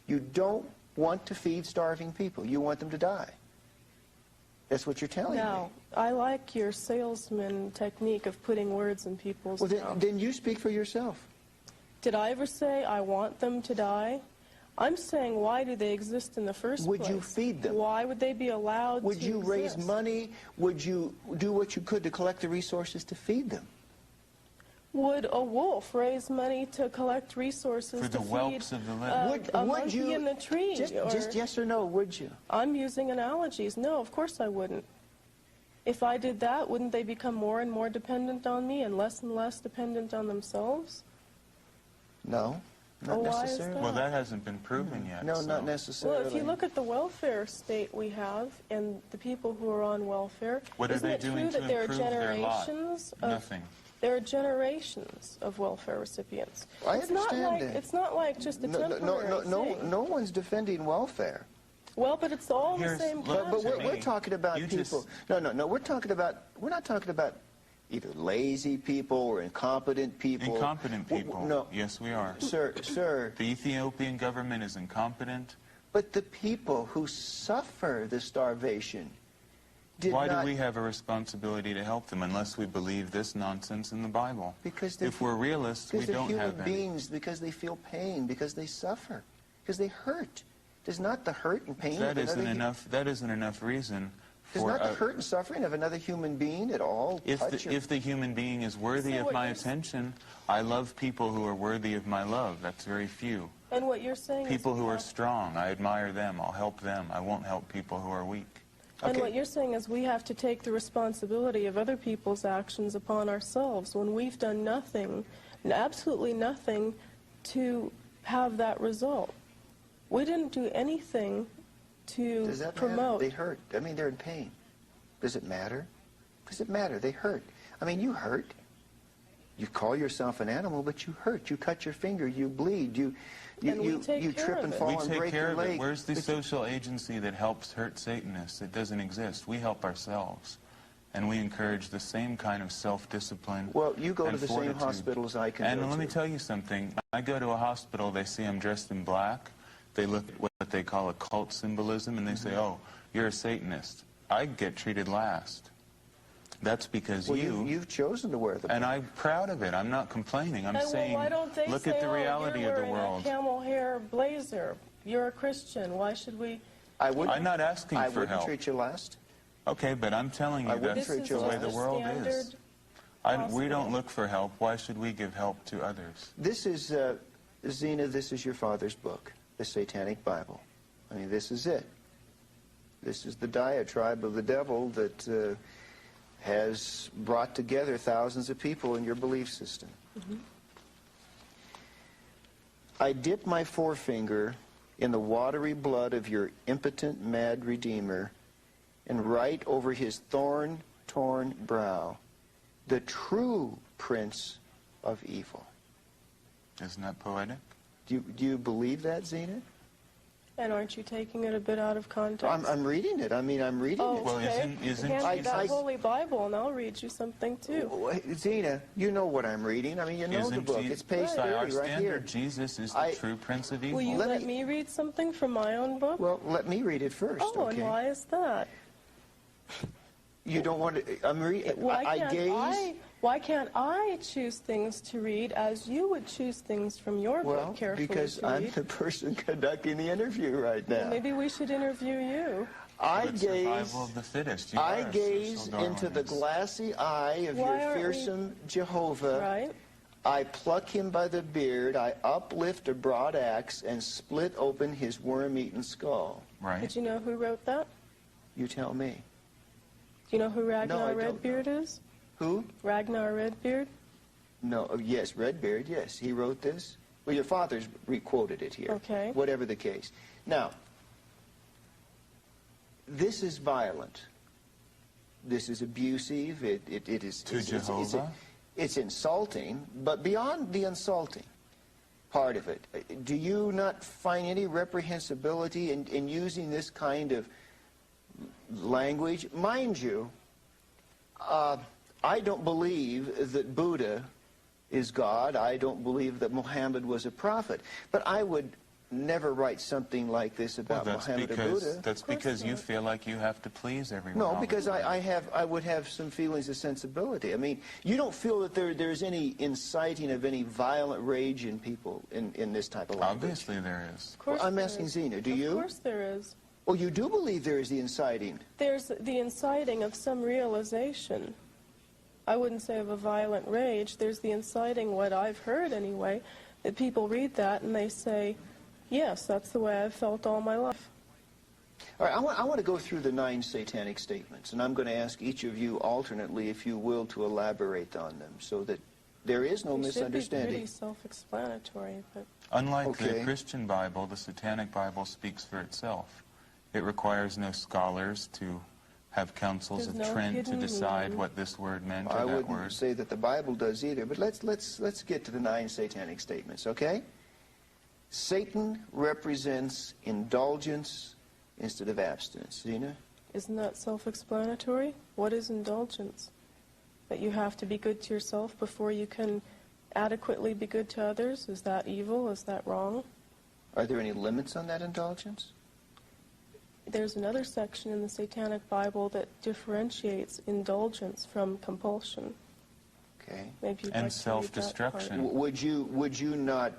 you don't want to feed starving people. You want them to die. That's what you're telling No, me. I like your salesman technique of putting words in people's Well, mouths. then you speak for yourself. Did I ever say I want them to die? I'm saying, why do they exist in the first Would place? you feed them? Why would they be allowed Would to you raise exist? money? Would you do what you could to collect the resources to feed them? Would a wolf raise money to collect resources For the to feed whelps of the living. a monkey in the tree? Just yes or no, would you? I'm using analogies. No, of course I wouldn't. If I did that, wouldn't they become more and more dependent on me and less dependent on themselves? No, not Oh, why is necessarily. that? Well, that hasn't been proven yet. No, so- not necessarily. Well, if you look at the welfare state we have and the people who are on welfare, What are isn't they it doing true to that there are improve their lot? generations of Nothing. there are generations of welfare recipients? I It's not understand like that. it's not like just a temporary thing. No one's defending welfare. Well, but it's all the Here's- same look, concept. But to we're me, talking about you people. just- No. We're not talking about either lazy people or incompetent people. Incompetent people. No, Yes, we are. sir. The Ethiopian government is incompetent. But the people who suffer the starvation did Why not. do we have a responsibility to help them unless we believe this nonsense in the Bible? Because they're- if we're realists, we Because they're don't human have any. beings. Because they feel pain. Because they suffer. Because they hurt. There's not the hurt and pain. That of another isn't enough. That isn't enough reason There's for not the hurt and suffering of another human being at all. if the human being is worthy So of what my you're attention. I love people who are worthy of my love. That's very few. And what you're saying People is who are strong, I admire them. I'll help them. I won't help people who are weak. And Okay. what you're saying is we have to take the responsibility of other people's actions upon ourselves when we've done nothing, absolutely nothing, to have that result. We didn't do anything to Does that promote. matter? They hurt. I mean, they're in pain. Does it matter? Does it matter? They hurt. I mean, you hurt. You call yourself an animal, but you hurt. You cut your finger. You bleed. You And we take care trip of and it. fall We and take break care your of leg. it. Where's the But social agency that helps hurt Satanists? It doesn't exist. We help ourselves. And we encourage the same kind of self-discipline. Well, you go to and the fortitude. same hospitals I can And go let me to. tell you something. I go to a hospital, they see I'm dressed in black. They look at what they call occult symbolism, and they say, oh, you're a Satanist. I get treated last. That's because Well, you've chosen to wear the and I'm proud of it. I'm not complaining. I'm And saying, well, why don't they look say, at the reality you're of the wearing world. a camel hair blazer. You're a Christian. Why should we? I'm not asking I for wouldn't help. treat you last. Okay, but I'm telling I you wouldn't that's treat the you way like the a world is. standard We don't hospital. look for help. Why should we give help to others? This is, Zena, this is your father's book, the Satanic Bible. I mean, this is it. This is the diatribe of the devil that has brought together thousands of people in your belief system. Mm-hmm. I dip my forefinger in the watery blood of your impotent, mad Redeemer, and write over his thorn-torn brow, the true Prince of Evil. Isn't that poetic? Do you believe that, Zena? And aren't you taking it a bit out of context? I'm reading it. I mean, I'm reading it. Well, okay. isn't Hand me that I- Holy Bible, and I'll read you something, too. Zena, you know what I'm reading. I mean, you know the book. It's page By our 30 right here. standard, Jesus is the true Prince of Evil. Will you let me read something from my own book? Well, let me read it first, Oh, okay? and why is that? You don't want to... I'm reading... Why can't I choose things to read as you would choose things from your Well, book carefully because to I'm read? the person conducting the interview right now. Well, maybe we should interview you. But survival of the fittest. You I are a gaze social into the Darwinist. glassy eye of Why your aren't we- fearsome Jehovah. Right? I pluck him by the beard, I uplift a broad axe, and split open his worm-eaten skull. Right. Did you know who wrote that? You tell me. Do you know who Ragnar I don't Redbeard is? Who? Ragnar Redbeard? No, yes, Redbeard, yes. He wrote this. Well, your father's re-quoted it here. Okay. Whatever the case. Now, this is violent. This is abusive. It is... To Jehovah? It's insulting, but beyond the insulting part of it, do you not find any reprehensibility in using this kind of language? Mind you, I don't believe that Buddha is God. I don't believe that Muhammad was a prophet. But I would never write something like this about Muhammad or Buddha. That's because you feel like you have to please everyone. No, all the because time. I would have some feelings of sensibility. I mean, you don't feel that there's any inciting of any violent rage in people in this type of language? Obviously there is. Of course Well, I'm there asking is. Zena, do you? Of course there is. Oh, you do believe there is the inciting? There's the inciting of some realization. I wouldn't say of a violent rage. There's the inciting, what I've heard anyway, that people read that and they say, yes, that's the way I've felt all my life. All right, I want to go through the 9 satanic statements, and I'm going to ask each of you alternately, if you will, to elaborate on them so that there is no It should be misunderstanding. pretty self-explanatory, but Unlike the Okay. Christian Bible, the Satanic Bible speaks for itself. It requires no scholars to have councils There's of no Trent to hidden decide meaning. what this word meant I or that wouldn't word. say that the Bible does either, but let's get to the 9 satanic statements, okay? Satan represents indulgence instead of abstinence. Zena? isn't that self-explanatory? What is indulgence? That you have to be good to yourself before you can adequately be good to others? Is that evil? Is that wrong? Are there any limits on that indulgence? There's another section in the Satanic Bible that differentiates indulgence from compulsion. Okay. Maybe you'd And like to read that self-destruction. part. Would you not,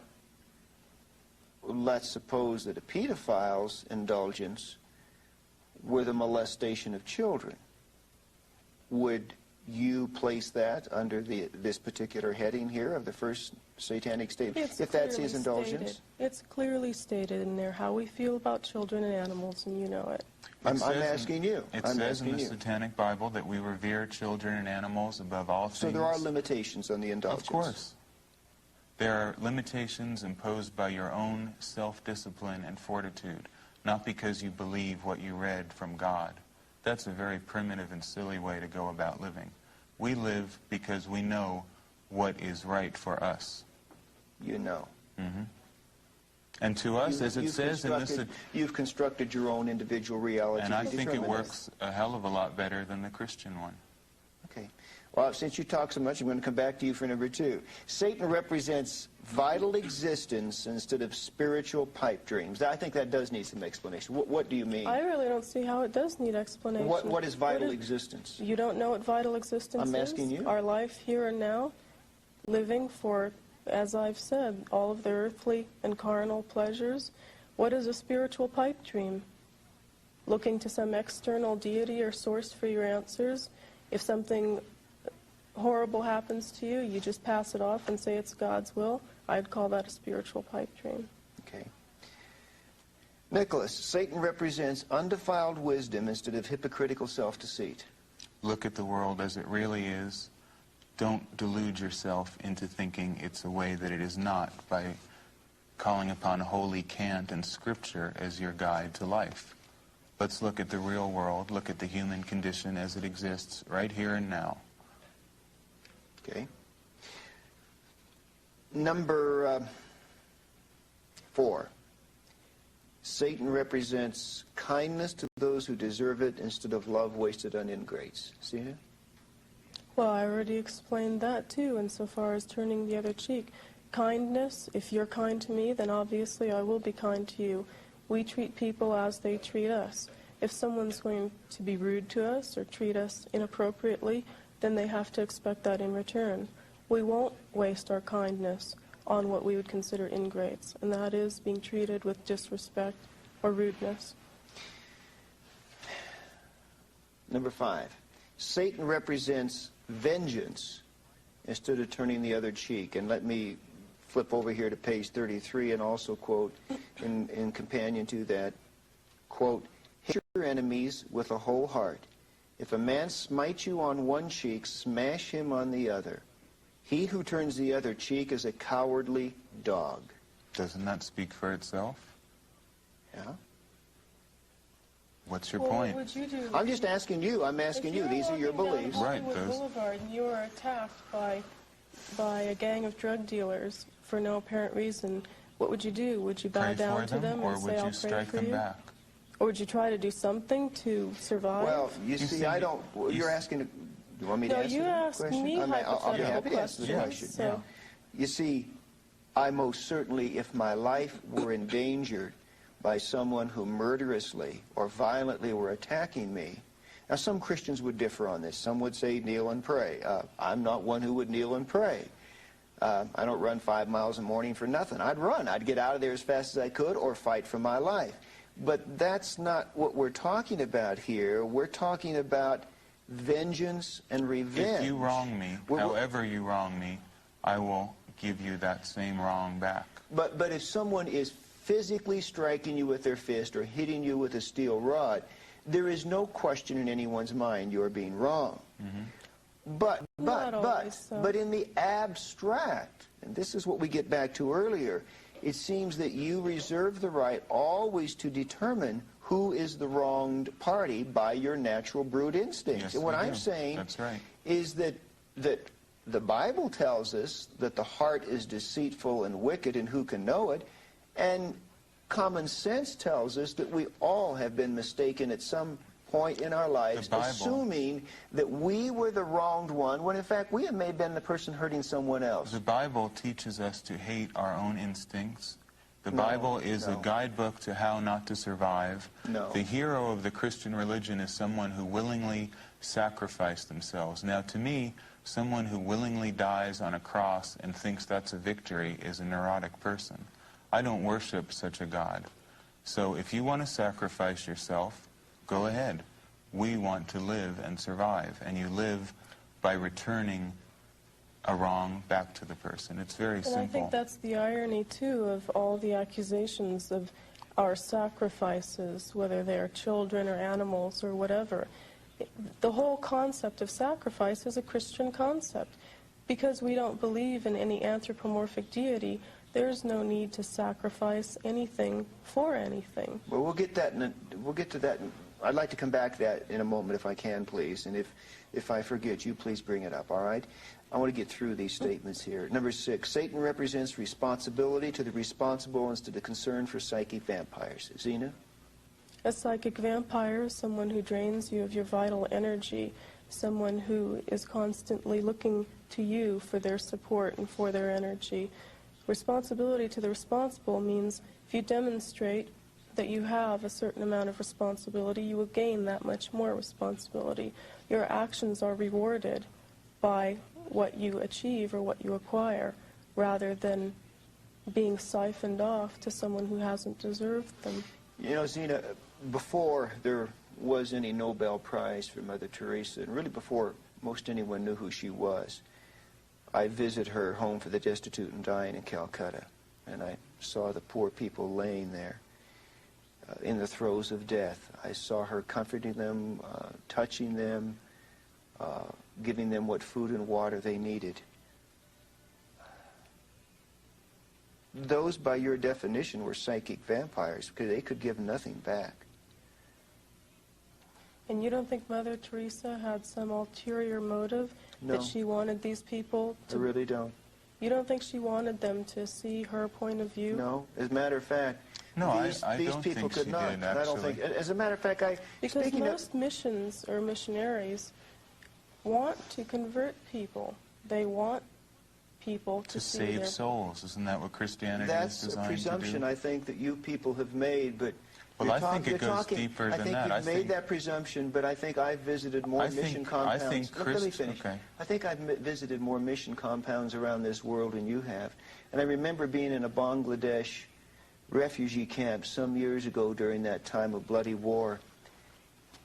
let's suppose that a pedophile's indulgence were the molestation of children? Would you place that under this particular heading here of the first satanic statement, It's if that's his clearly indulgence? stated. It's clearly stated in there how we feel about children and animals, and you know it. I'm says in- asking you. It I'm says in asking the you. Satanic Bible that we revere children and animals above all things. So there are limitations on the indulgence. Of course. There are limitations imposed by your own self-discipline and fortitude, not because you believe what you read from God. That's a very primitive and silly way to go about living. We live because we know what is right for us. You know. And to us, as it You've says in this... You've constructed your own individual reality. And I to think it determine works a hell of a lot better than the Christian one. Okay. Well, since you talk so much, I'm going to come back to you for number 2. Satan represents vital existence instead of spiritual pipe dreams. I think that does need some explanation. What do you mean? I really don't see how it does need explanation. What is vital existence? You don't know what vital existence is? I'm asking you. Our life here and now, living for, as I've said, all of the earthly and carnal pleasures. What is a spiritual pipe dream? Looking to some external deity or source for your answers. If something horrible happens to you, you just pass it off and say it's God's will. I'd call that a spiritual pipe dream. Okay. Nicholas, Satan represents undefiled wisdom instead of hypocritical self-deceit. Look at the world as it really is. Don't delude yourself into thinking it's a way that it is not by calling upon holy cant and scripture as your guide to life. Let's look at the real world, look at the human condition as it exists right here and now. Okay. Number 4. Satan represents kindness to those who deserve it instead of love wasted on ingrates. See that? Well, I already explained that too, insofar as turning the other cheek. Kindness, if you're kind to me, then obviously I will be kind to you. We treat people as they treat us. If someone's going to be rude to us or treat us inappropriately, then they have to expect that in return. We won't waste our kindness on what we would consider ingrates, and that is being treated with disrespect or rudeness. Number 5. Satan represents vengeance instead of turning the other cheek. And let me flip over here to page 33 and also quote in companion to that, quote, hate your enemies with a whole heart. If a man smite you on one cheek, smash him on the other. He who turns the other cheek is a cowardly dog. Doesn't that speak for itself? Yeah. What's your Well, point? what would you do? I'm just asking you. I'm asking you. These are your beliefs. Right, If you're walking down Hollywood Boulevard and you are attacked by a gang of drug dealers for no apparent reason, what would you do? Would you bow Pray down for to them or and would say, you I'll pray strike for them you? back? Or would you try to do something to survive? Well, you see, I don't. You're asking. You want me to No, answer you the asked question? me I'll be hypothetical happy to answer the questions, question. so- You see, I most certainly, if my life were endangered by someone who murderously or violently were attacking me, now some Christians would differ on this. Some would say kneel and pray. I'm not one who would kneel and pray. I don't run 5 miles a morning for nothing. I'd run. I'd get out of there as fast as I could or fight for my life. But that's not what we're talking about here. We're talking about vengeance and revenge. If you wrong me, however you wrong me, I will give you that same wrong back. But if someone is physically striking you with their fist or hitting you with a steel rod, there is no question in anyone's mind you're being wrong. Mm-hmm. But in the abstract, and this is what we get back to earlier, it seems that you reserve the right always to determine who is the wronged party by your natural brute instincts. Yes, and what I I'm do. saying That's right. is that the Bible tells us that the heart is deceitful and wicked, and who can know it? And common sense tells us that we all have been mistaken at some point in our lives, assuming that we were the wronged one, when in fact we may have been the person hurting someone else. The Bible teaches us to hate our own instincts. The Bible is a guidebook to how not to survive. No. The hero of the Christian religion is someone who willingly sacrificed themselves. Now, to me, someone who willingly dies on a cross and thinks that's a victory is a neurotic person. I don't worship such a God. So if you want to sacrifice yourself, go ahead. We want to live and survive, and you live by returning a wrong back to the person. It's very simple. And I think that's the irony, too, of all the accusations of our sacrifices, whether they are children or animals or whatever. The whole concept of sacrifice is a Christian concept. Because we don't believe in any anthropomorphic deity, there's no need to sacrifice anything for anything. Well, we'll get to that. I'd like to come back to that in a moment if I can, please. And if I forget, you please bring it up, all right? I want to get through these statements here. Number 6, Satan represents responsibility to the responsible instead of concern for psychic vampires. Zena? A psychic vampire is someone who drains you of your vital energy, someone who is constantly looking to you for their support and for their energy. Responsibility to the responsible means if you demonstrate that you have a certain amount of responsibility, you will gain that much more responsibility. Your actions are rewarded by what you achieve or what you acquire, rather than being siphoned off to someone who hasn't deserved them. You know, Zena, before there was any Nobel Prize for Mother Teresa, and really before most anyone knew who she was, I visited her home for the destitute and dying in Calcutta, and I saw the poor people laying there in the throes of death. I saw her comforting them, touching them, giving them what food and water they needed. Those, by your definition, were psychic vampires because they could give nothing back. And you don't think Mother Teresa had some ulterior motive No. that she wanted these people I to... really don't. You don't think she wanted them to see her point of view? No. As a matter of fact, No, these I don't people think could she not. did, I don't think. As a matter of fact, Because speaking most missions or missionaries want to convert people. They want people to see save their... souls. Isn't that what Christianity is that's a designed to presumption do? I think that you people have made, but Well, you're I think it you're goes talking, deeper I than think that. You've I made think- that presumption, but I think I've visited more mission compounds. I think Let me finish. okay. I think I've visited more mission compounds around this world than you have. And I remember being in a Bangladesh refugee camp some years ago during that time of bloody war.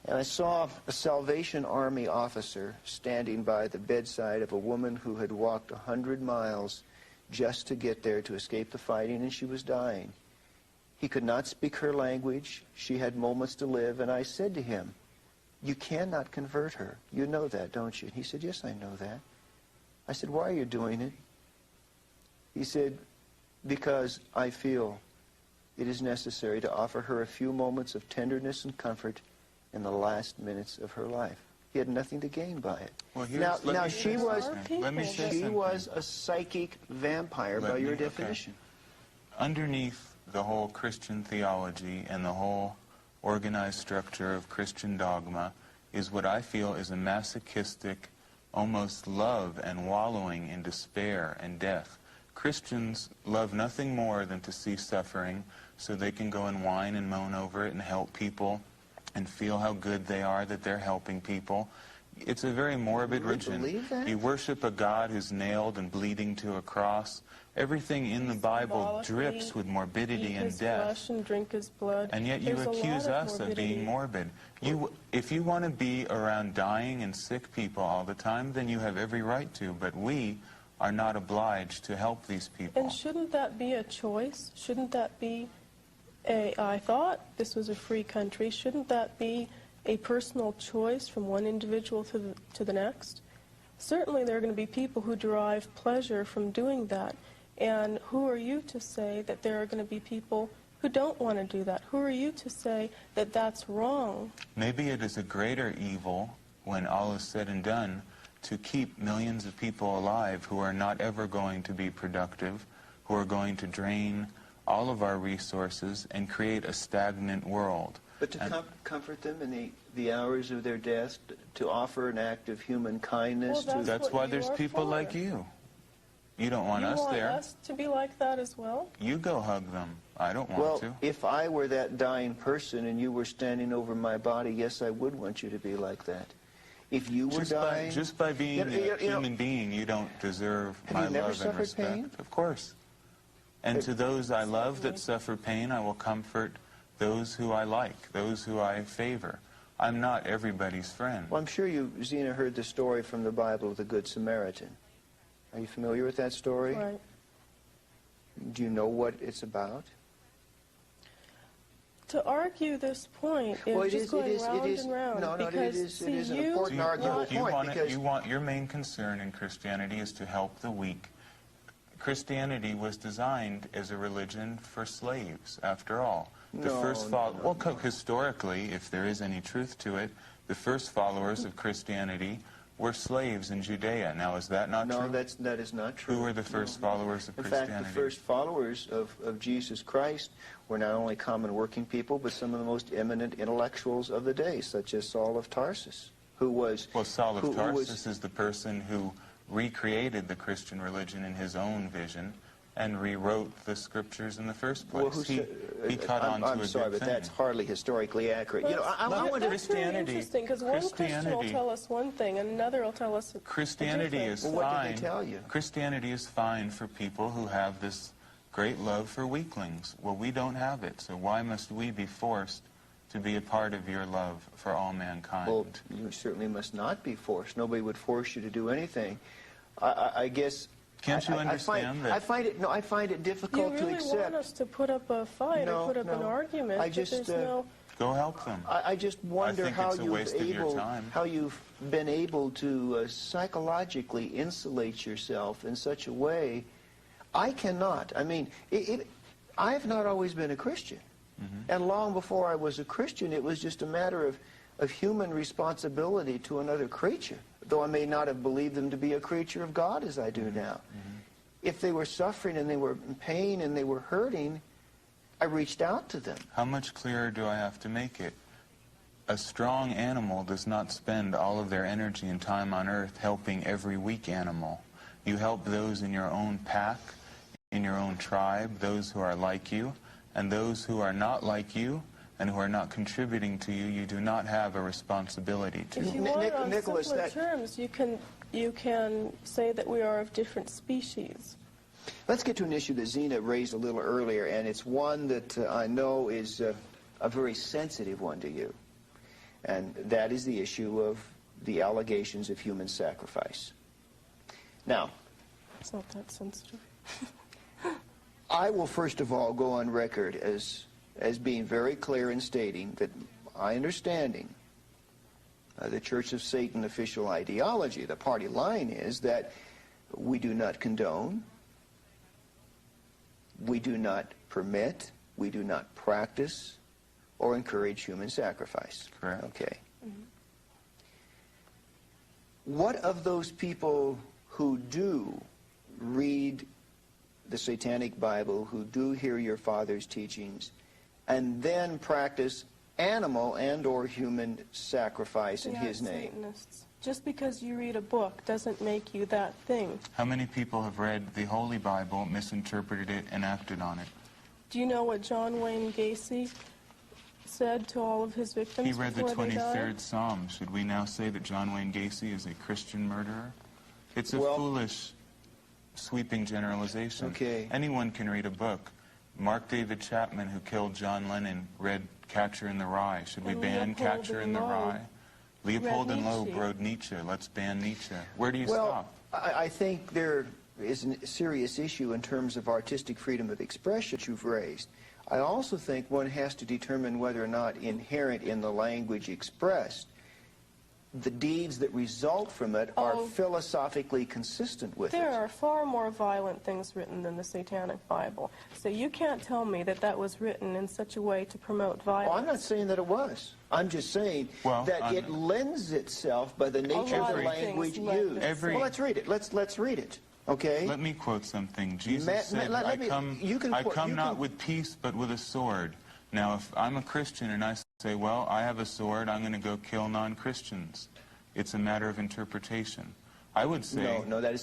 And I saw a Salvation Army officer standing by the bedside of a woman who had walked 100 miles just to get there to escape the fighting, and she was dying. He could not speak her language. She had moments to live. And I said to him, "You cannot convert her. You know that, don't you?" And he said, "Yes, I know that." I said, "Why are you doing it?" He said, "Because I feel it is necessary to offer her a few moments of tenderness and comfort in the last minutes of her life." He had nothing to gain by it. Well, Now she was Let me say she something. was a psychic vampire by your Okay. definition. Underneath the whole Christian theology and the whole organized structure of Christian dogma is what I feel is a masochistic, almost love and wallowing in despair and death. Christians love nothing more than to see suffering so they can go and whine and moan over it and help people and feel how good they are that they're helping people. It's a very morbid really religion. believe that? You worship a God who's nailed and bleeding to a cross. Everything in the Bible Symbolically drips with morbidity eat and his death. flesh and drink his blood. And yet you There's a lot accuse of us of being morbid. If you want to be around dying and sick people all the time, then you have every right to. But we are not obliged to help these people. And shouldn't that be a choice? Shouldn't that be I thought this was a free country. Shouldn't that be a personal choice from one individual to the next? Certainly there are going to be people who derive pleasure from doing that. And who are you to say that there are going to be people who don't want to do that? Who are you to say that that's wrong? Maybe it is a greater evil, when all is said and done, to keep millions of people alive who are not ever going to be productive, who are going to drain all of our resources and create a stagnant world. But to comfort them in the hours of their death, to offer an act of human kindness. Well, That's why there's people like you. You don't want us there. You want us to be like that as well? You go hug them. I don't want to. Well, if I were that dying person and you were standing over my body, yes, I would want you to be like that. If you were dying... Just by being a human being, you don't deserve my you never love and suffered respect. pain? Of course. And to those I love that suffer pain, I will comfort those who I like, those who I favor. I'm not everybody's friend. Well, I'm sure you, Zena, heard the story from the Bible of the Good Samaritan. Are you familiar with that story? Right. Do you know what it's about? To argue this point is just going round and round. No, because, it is an important arguable point. Because your main concern in Christianity is to help the weak. Christianity was designed as a religion for slaves, after all. Historically, if there is any truth to it, the first followers of Christianity were slaves in Judea. Now, is that not true? No, that is not true. Who were the first followers of Christianity? In fact, the first followers of Jesus Christ were not only common working people, but some of the most eminent intellectuals of the day, such as Saul of Tarsus, who was... Well, Saul of Tarsus is the person who recreated the Christian religion in his own vision and rewrote the scriptures in the first place. He caught on to a I'm sorry, good but thing. that's hardly historically accurate. I want that's really interesting, because one Christian will tell us one thing, and another will tell us Christianity is fine. What did they tell you? Christianity is fine for people who have this great love for weaklings. Well, we don't have it, so why must we be forced to be a part of your love for all mankind? Well, you certainly must not be forced. Nobody would force you to do anything. I guess... Can't you understand that? I find it difficult to accept. You really want us to put up a fight or put up an argument, I just, there's no Go help them. I just wonder think how it's a waste of your time. how you've been able to psychologically insulate yourself in such a way. I cannot. I mean, I have not always been a Christian. And long before I was a Christian, it was just a matter of human responsibility to another creature, though I may not have believed them to be a creature of God as I do now. If they were suffering and they were in pain and they were hurting, I reached out to them. How much clearer do I have to make it? A strong animal does not spend all of their energy and time on earth helping every weak animal. You help those in your own pack, in your own tribe, those who are like you, and those who are not like you and who are not contributing to you, you do not have a responsibility to. If you want on Nicholas, simpler terms, you can say that we are of different species. Let's get to an issue that Zena raised a little earlier, and it's one that I know is a very sensitive one to you. And that is the issue of the allegations of human sacrifice. Now, It's not that sensitive. I will first of all go on record as being very clear in stating that my understanding the Church of Satan official ideology, the party line, is that we do not condone, we do not permit, we do not practice or encourage human sacrifice. Correct. Okay. What of those people who do read the Satanic Bible, who do hear your father's teachings, and then practice animal and or human sacrifice in his name? Satanists. Just because you read a book doesn't make you that thing. How many people have read the Holy Bible, misinterpreted it, and acted on it? Do you know what John Wayne Gacy said to all of his victims He read the before they died? 23rd Psalm. Should we now say that John Wayne Gacy is a Christian murderer? It's a foolish, sweeping generalization. Okay. Anyone can read a book. Mark David Chapman, who killed John Lennon, read Catcher in the Rye. Should we And ban Leopold Catcher in the and Loeb Rye? Leopold read and Loeb Nietzsche. wrote Nietzsche. Let's ban Nietzsche. Where do you Well, stop? I think there is a serious issue in terms of artistic freedom of expression that you've raised. I also think one has to determine whether or not inherent in the language expressed, the deeds that result from it are philosophically consistent with There it. are far more violent things written than the Satanic Bible. So you can't tell me that that was written in such a way to promote violence. Oh, I'm not saying that it was. I'm just saying that it lends itself by the nature of the language used. Well, let's read it. Let's read it. Okay? Let me quote something. Jesus said, I come not with peace, but with a sword. Now, if I'm a Christian and I say, well, I have a sword, I'm going to go kill non-Christians. It's a matter of interpretation. I would say... No, that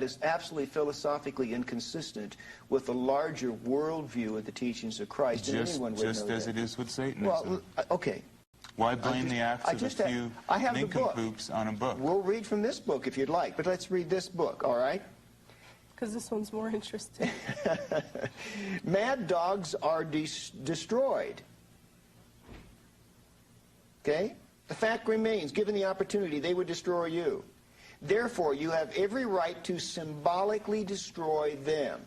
is absolutely philosophically inconsistent with the larger worldview of the teachings of Christ. Just as it is with Satanism. Well, okay. Why blame the acts of a few nincompoops on a book? We'll read from this book if you'd like, but let's read this book, all right? Because this one's more interesting. Mad dogs are destroyed. Okay? The fact remains, given the opportunity, they would destroy you. Therefore, you have every right to symbolically destroy them.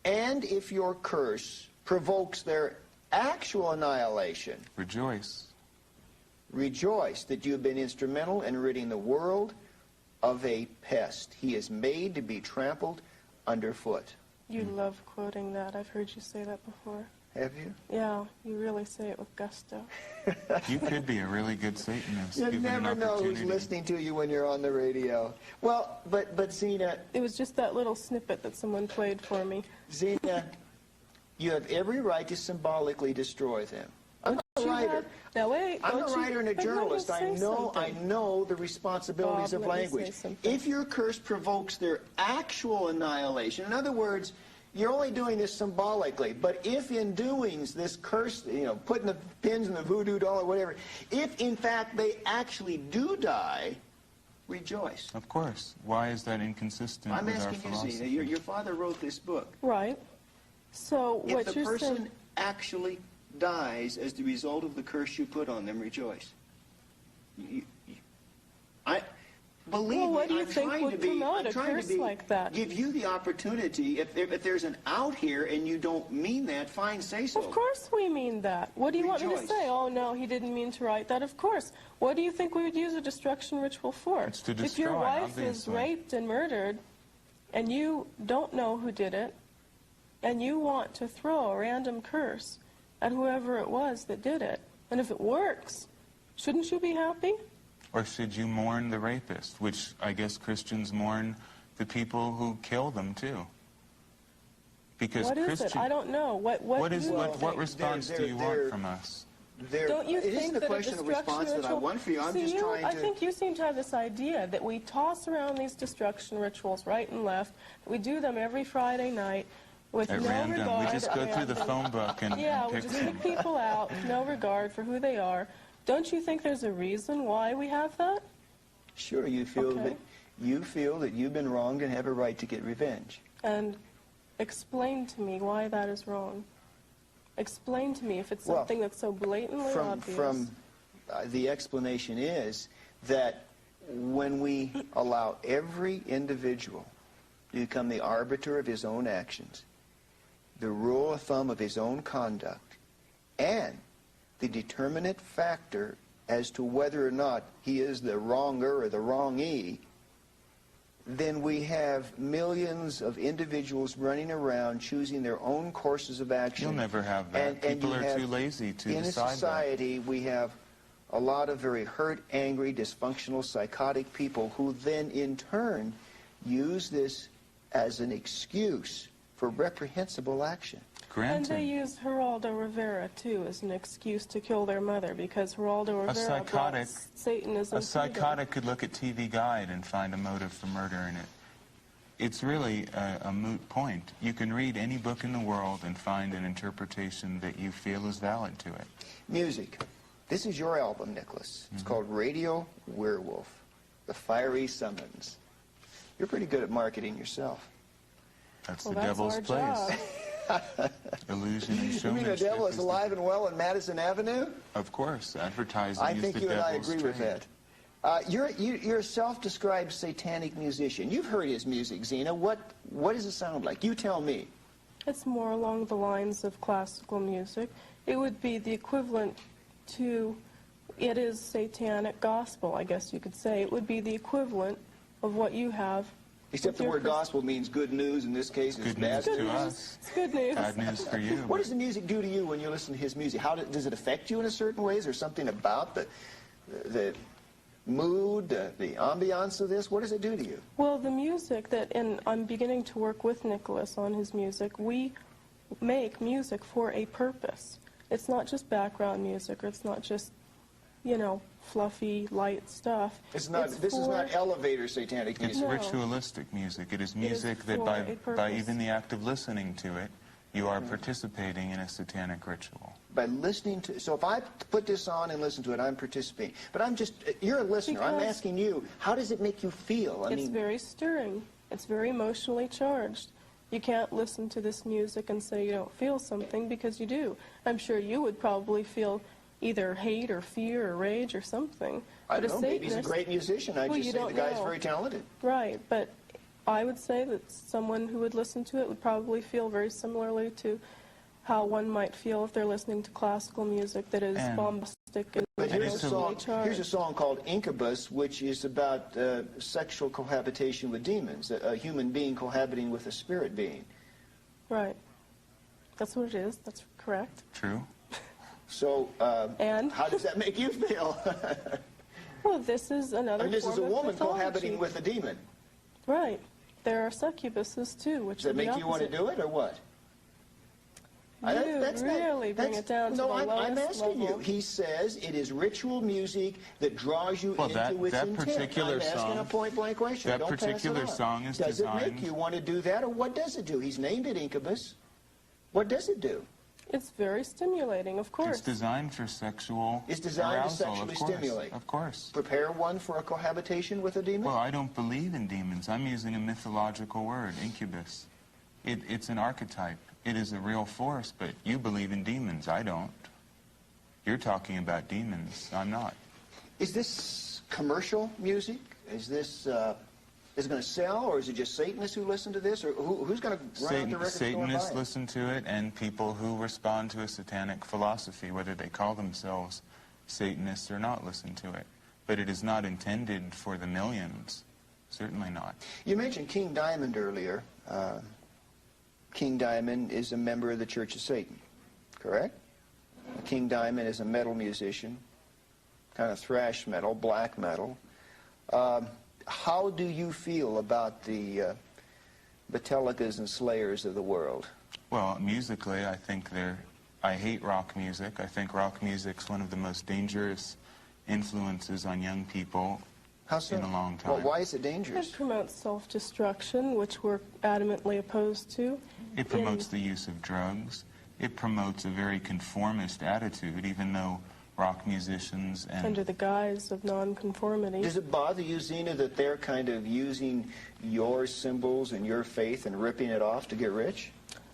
And if your curse provokes their actual annihilation, rejoice. Rejoice that you have been instrumental in ridding the world of a pest. He is made to be trampled underfoot. You love quoting that. I've heard you say that before. Have you? Yeah, you really say it with gusto. You could be a really good Satanist. You never know who's listening to you when you're on the radio. Well, but Zena... It was just that little snippet that someone played for me. Zena, you have every right to symbolically destroy them. I'm a writer. Now wait, I'm a writer and a journalist. I know the responsibilities of language. If your curse provokes their actual annihilation, in other words, you're only doing this symbolically, but if in doing this curse, putting the pins in the voodoo doll or whatever, if in fact they actually do die, rejoice. Of course. Why is that inconsistent with our philosophy? I'm asking you, Zena. Your father wrote this book. Right. So what you're saying... If the person actually dies as the result of the curse you put on them, rejoice. Believe Well, what me, do you think would come out, a curse like that? Give you the opportunity. If there's an out here and you don't mean that, fine, say so. Of course we mean that. What do you want me to Rejoice. say? Oh, no, he didn't mean to write that. Of course. What do you think we would use a destruction ritual for? It's to If destroy, your wife is obviously. raped and murdered, and you don't know who did it, and you want to throw a random curse at whoever it was that did it, and if it works, shouldn't you be happy? Or should you mourn the rapist, which I guess Christians mourn the people who kill them too? Because What is it? I don't know. What response do you want from us? Don't you it think isn't a that question a of destruction response that I ritual... want for you. I'm See, just trying to... I think you seem to have this idea that we toss around these destruction rituals right and left. We do them every Friday night with At no random, regard... we just go through the phone book and Yeah, we pick just them. pick people out with no regard for who they are. Don't you think there's a reason why we have that? Sure, you feel Okay. that you've been wronged and have a right to get revenge. And explain to me why that is wrong. Explain to me if it's Well, something that's so blatantly obvious. The explanation is that when we allow every individual to become the arbiter of his own actions, the rule of thumb of his own conduct, and the determinate factor as to whether or not he is the wronger or the wrongee, then we have millions of individuals running around choosing their own courses of action. You'll never have that. People you are have, too lazy to in decide a society, we have a lot of very hurt, angry, dysfunctional, psychotic people who then, in turn, use this as an excuse for reprehensible action. that. And they Granted, use Geraldo Rivera, too, as an excuse to kill their mother, because Geraldo Rivera brought Satanism a to them. psychotic could look at TV Guide and find a motive for murder in it. It's really a moot point. You can read any book in the world and find an interpretation that you feel is valid to it. Music. This is your album, Nicholas. It's called Radio Werewolf, The Fiery Summons. You're pretty good at marketing yourself. That's Well, the that's devil's our place. job. Illusion and You showmanship. mean the devil is is alive and well in Madison Avenue? Of course, advertising I is think the you and I devil's agree with trade. that. You're a self-described satanic musician. You've heard his music, Zena. What does it sound like? You tell me. It's more along the lines of classical music. It would be the equivalent to, it is satanic gospel, I guess you could say. It would be the equivalent of what you have. Except the word gospel means good news. In this case, it's Good bad news news. to us. It's good news. Bad news for you. What does the music do to you when you listen to his music? Does it affect you in a certain way? Is there something about the mood, the ambiance of this? What does it do to you? Well, the music and I'm beginning to work with Nicholas on his music. We make music for a purpose. It's not just background music, or it's not just, fluffy, light stuff. This is not elevator satanic It's music. No. ritualistic music. It is music that for by a purpose. even the act of listening to it, you are participating in a satanic ritual. By listening to, so if I put this on and listen to it, I'm participating. But you're a listener. I'm Because asking you, how does it make you feel? It's very stirring. It's very emotionally charged. You can't listen to this music and say you don't feel something, because you do. I'm sure you would probably feel either hate or fear or rage or something. I But don't know, maybe he's a Satanist- great musician. I Well, just you say the don't guy's know. very talented. Right, but I would say that someone who would listen to it would probably feel very similarly to how one might feel if they're listening to classical music that is And- bombastic and But here's a emotionally song charged. called Incubus, which is about sexual cohabitation with demons, a human being cohabiting with a spirit being. Right. That's what it is. That's correct. True? So And? how does that make you feel? Well, this is another This is a form of woman mythology. cohabiting with a demon. Right. There are succubuses, too, which Does that are the make you want to opposite. do it, or what? You really bring it down to the I'm lowest asking level. you. He says it is ritual music that draws you Well, into its that intent. particular I'm asking song- a point-blank question. that Don't pass it particular on. song is Does it designed- make you want to do that, or what does it do? He's named it Incubus. What does it do? It's very stimulating, of course. It's designed for sexual It's designed to arousal, sexually of course. stimulate. Of course. Prepare one for a cohabitation with a demon? Well, I don't believe in demons. I'm using a mythological word, incubus. It's an archetype. It is a real force, but you believe in demons. I don't. You're talking about demons. I'm not. Is this commercial music? Is this is it going to sell, or is it just Satanists who listen to this, or who's going to run out the record store and buy Satanists it? listen to it, and people who respond to a satanic philosophy, whether they call themselves Satanists or not, listen to it. But it is not intended for the millions. Certainly not. You mentioned King Diamond earlier. King Diamond is a member of the Church of Satan, correct? King Diamond is a metal musician, kind of thrash metal, black metal. How do you feel about the Metallicas and Slayers of the world? Well, musically, I think I hate rock music. I think rock music's one of the most dangerous influences on young people in a long time. Well, why is it dangerous? It promotes self-destruction, which we're adamantly opposed to. It promotes the use of drugs. It promotes a very conformist attitude, even though rock musicians and... Under the guise of nonconformity. Does it bother you, Zena, that they're kind of using your symbols and your faith and ripping it off to get rich?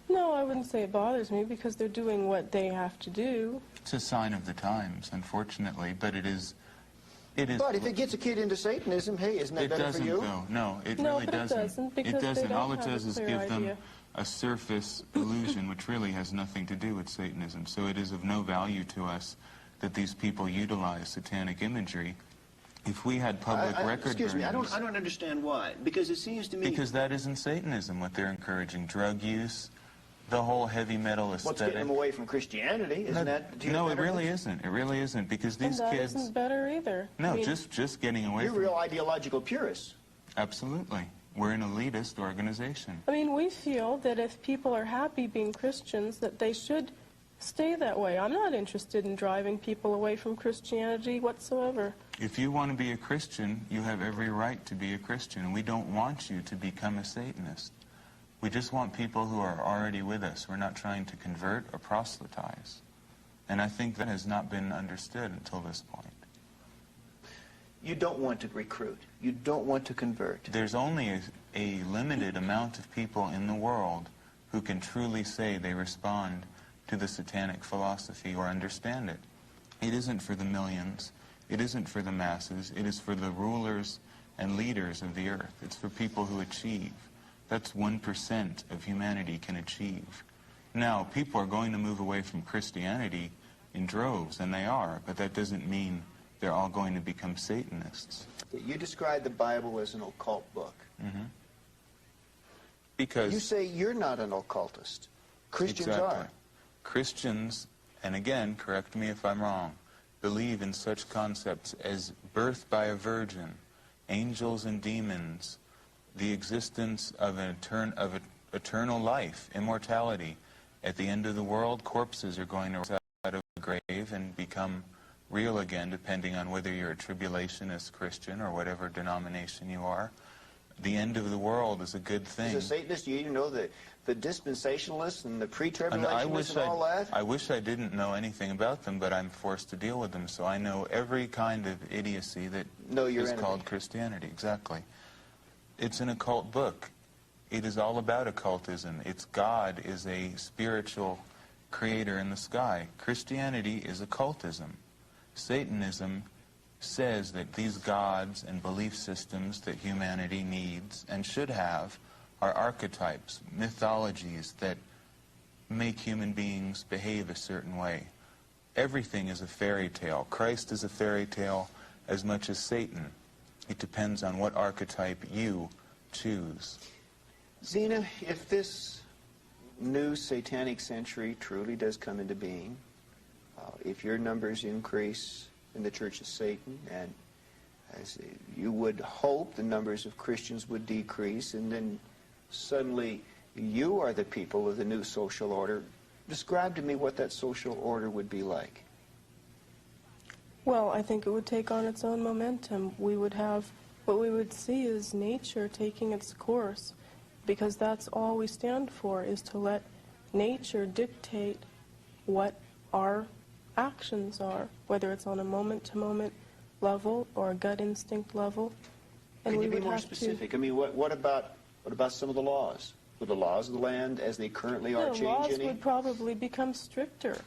No, I wouldn't say it bothers me, because they're doing what they have to do. It's a sign of the times, unfortunately, but it is... But if it gets a kid into Satanism, hey, isn't that better for you? It doesn't, though. No, it No, really but it doesn't. doesn't, because it they doesn't. don't All it have a does is clear give them idea. a surface illusion, which really has nothing to do with Satanism. So it is of no value to us that these people utilize satanic imagery. If we had public record excuse me, I burnings... don't understand why. Because it seems to me... Because that isn't Satanism, what they're encouraging. Drug use, the whole heavy metal aesthetic. What's getting them away from Christianity? Isn't that... No, it really isn't. It really isn't, because these and that kids... isn't better either. No, I mean, just getting away You're from... real ideological purists. Absolutely. We're an elitist organization. I mean, we feel that if people are happy being Christians, that they should stay that way. I'm not interested in driving people away from Christianity whatsoever. If you want to be a Christian, you have every right to be a Christian. And we don't want you to become a Satanist. We just want people who are already with us. We're not trying to convert or proselytize. And I think that has not been understood until this point. You don't want to recruit. You don't want to convert. There's only a limited amount of people in the world who can truly say they respond to the satanic philosophy or understand it. It isn't for the millions. It isn't for the masses. It is for the rulers and leaders of the earth. It's for people who achieve. That's 1% of humanity can achieve. Now, people are going to move away from Christianity in droves, and they are, but that doesn't mean they're all going to become Satanists. You describe the Bible as an occult book. Mm-hmm. Because... You say you're not an occultist. Christians exactly. are. Christians, and again, correct me if I'm wrong, believe in such concepts as birth by a virgin, angels and demons, the existence of an eternal life, immortality. At the end of the world, corpses are going to rise out of the grave and become real again, depending on whether you're a tribulationist Christian or whatever denomination you are. The end of the world is a good thing. As a Satanist, you know the dispensationalists and the pre-tribulationists and all that? I wish I didn't know anything about them, but I'm forced to deal with them, so I know every kind of idiocy that is called Christianity. Exactly. It's an occult book. It is all about occultism. It's God is a spiritual creator in the sky. Christianity is occultism. Satanism says that these gods and belief systems that humanity needs and should have are archetypes, mythologies that make human beings behave a certain way. Everything is a fairy tale. Christ is a fairy tale as much as Satan. It depends on what archetype you choose. Zena, if this new satanic century truly does come into being, if your numbers increase in the Church of Satan, and as you would hope the numbers of Christians would decrease, and then suddenly you are the people of the new social order, describe to me what that social order would be like. Well, I think it would take on its own momentum. We would have, what we would see is nature taking its course, because that's all we stand for, is to let nature dictate what our actions are, whether it's on a moment-to-moment level or a gut instinct level. And Can we you be would more have specific? I mean, what about some of the laws? Would the laws of the land as they currently are change laws any? would probably become stricter,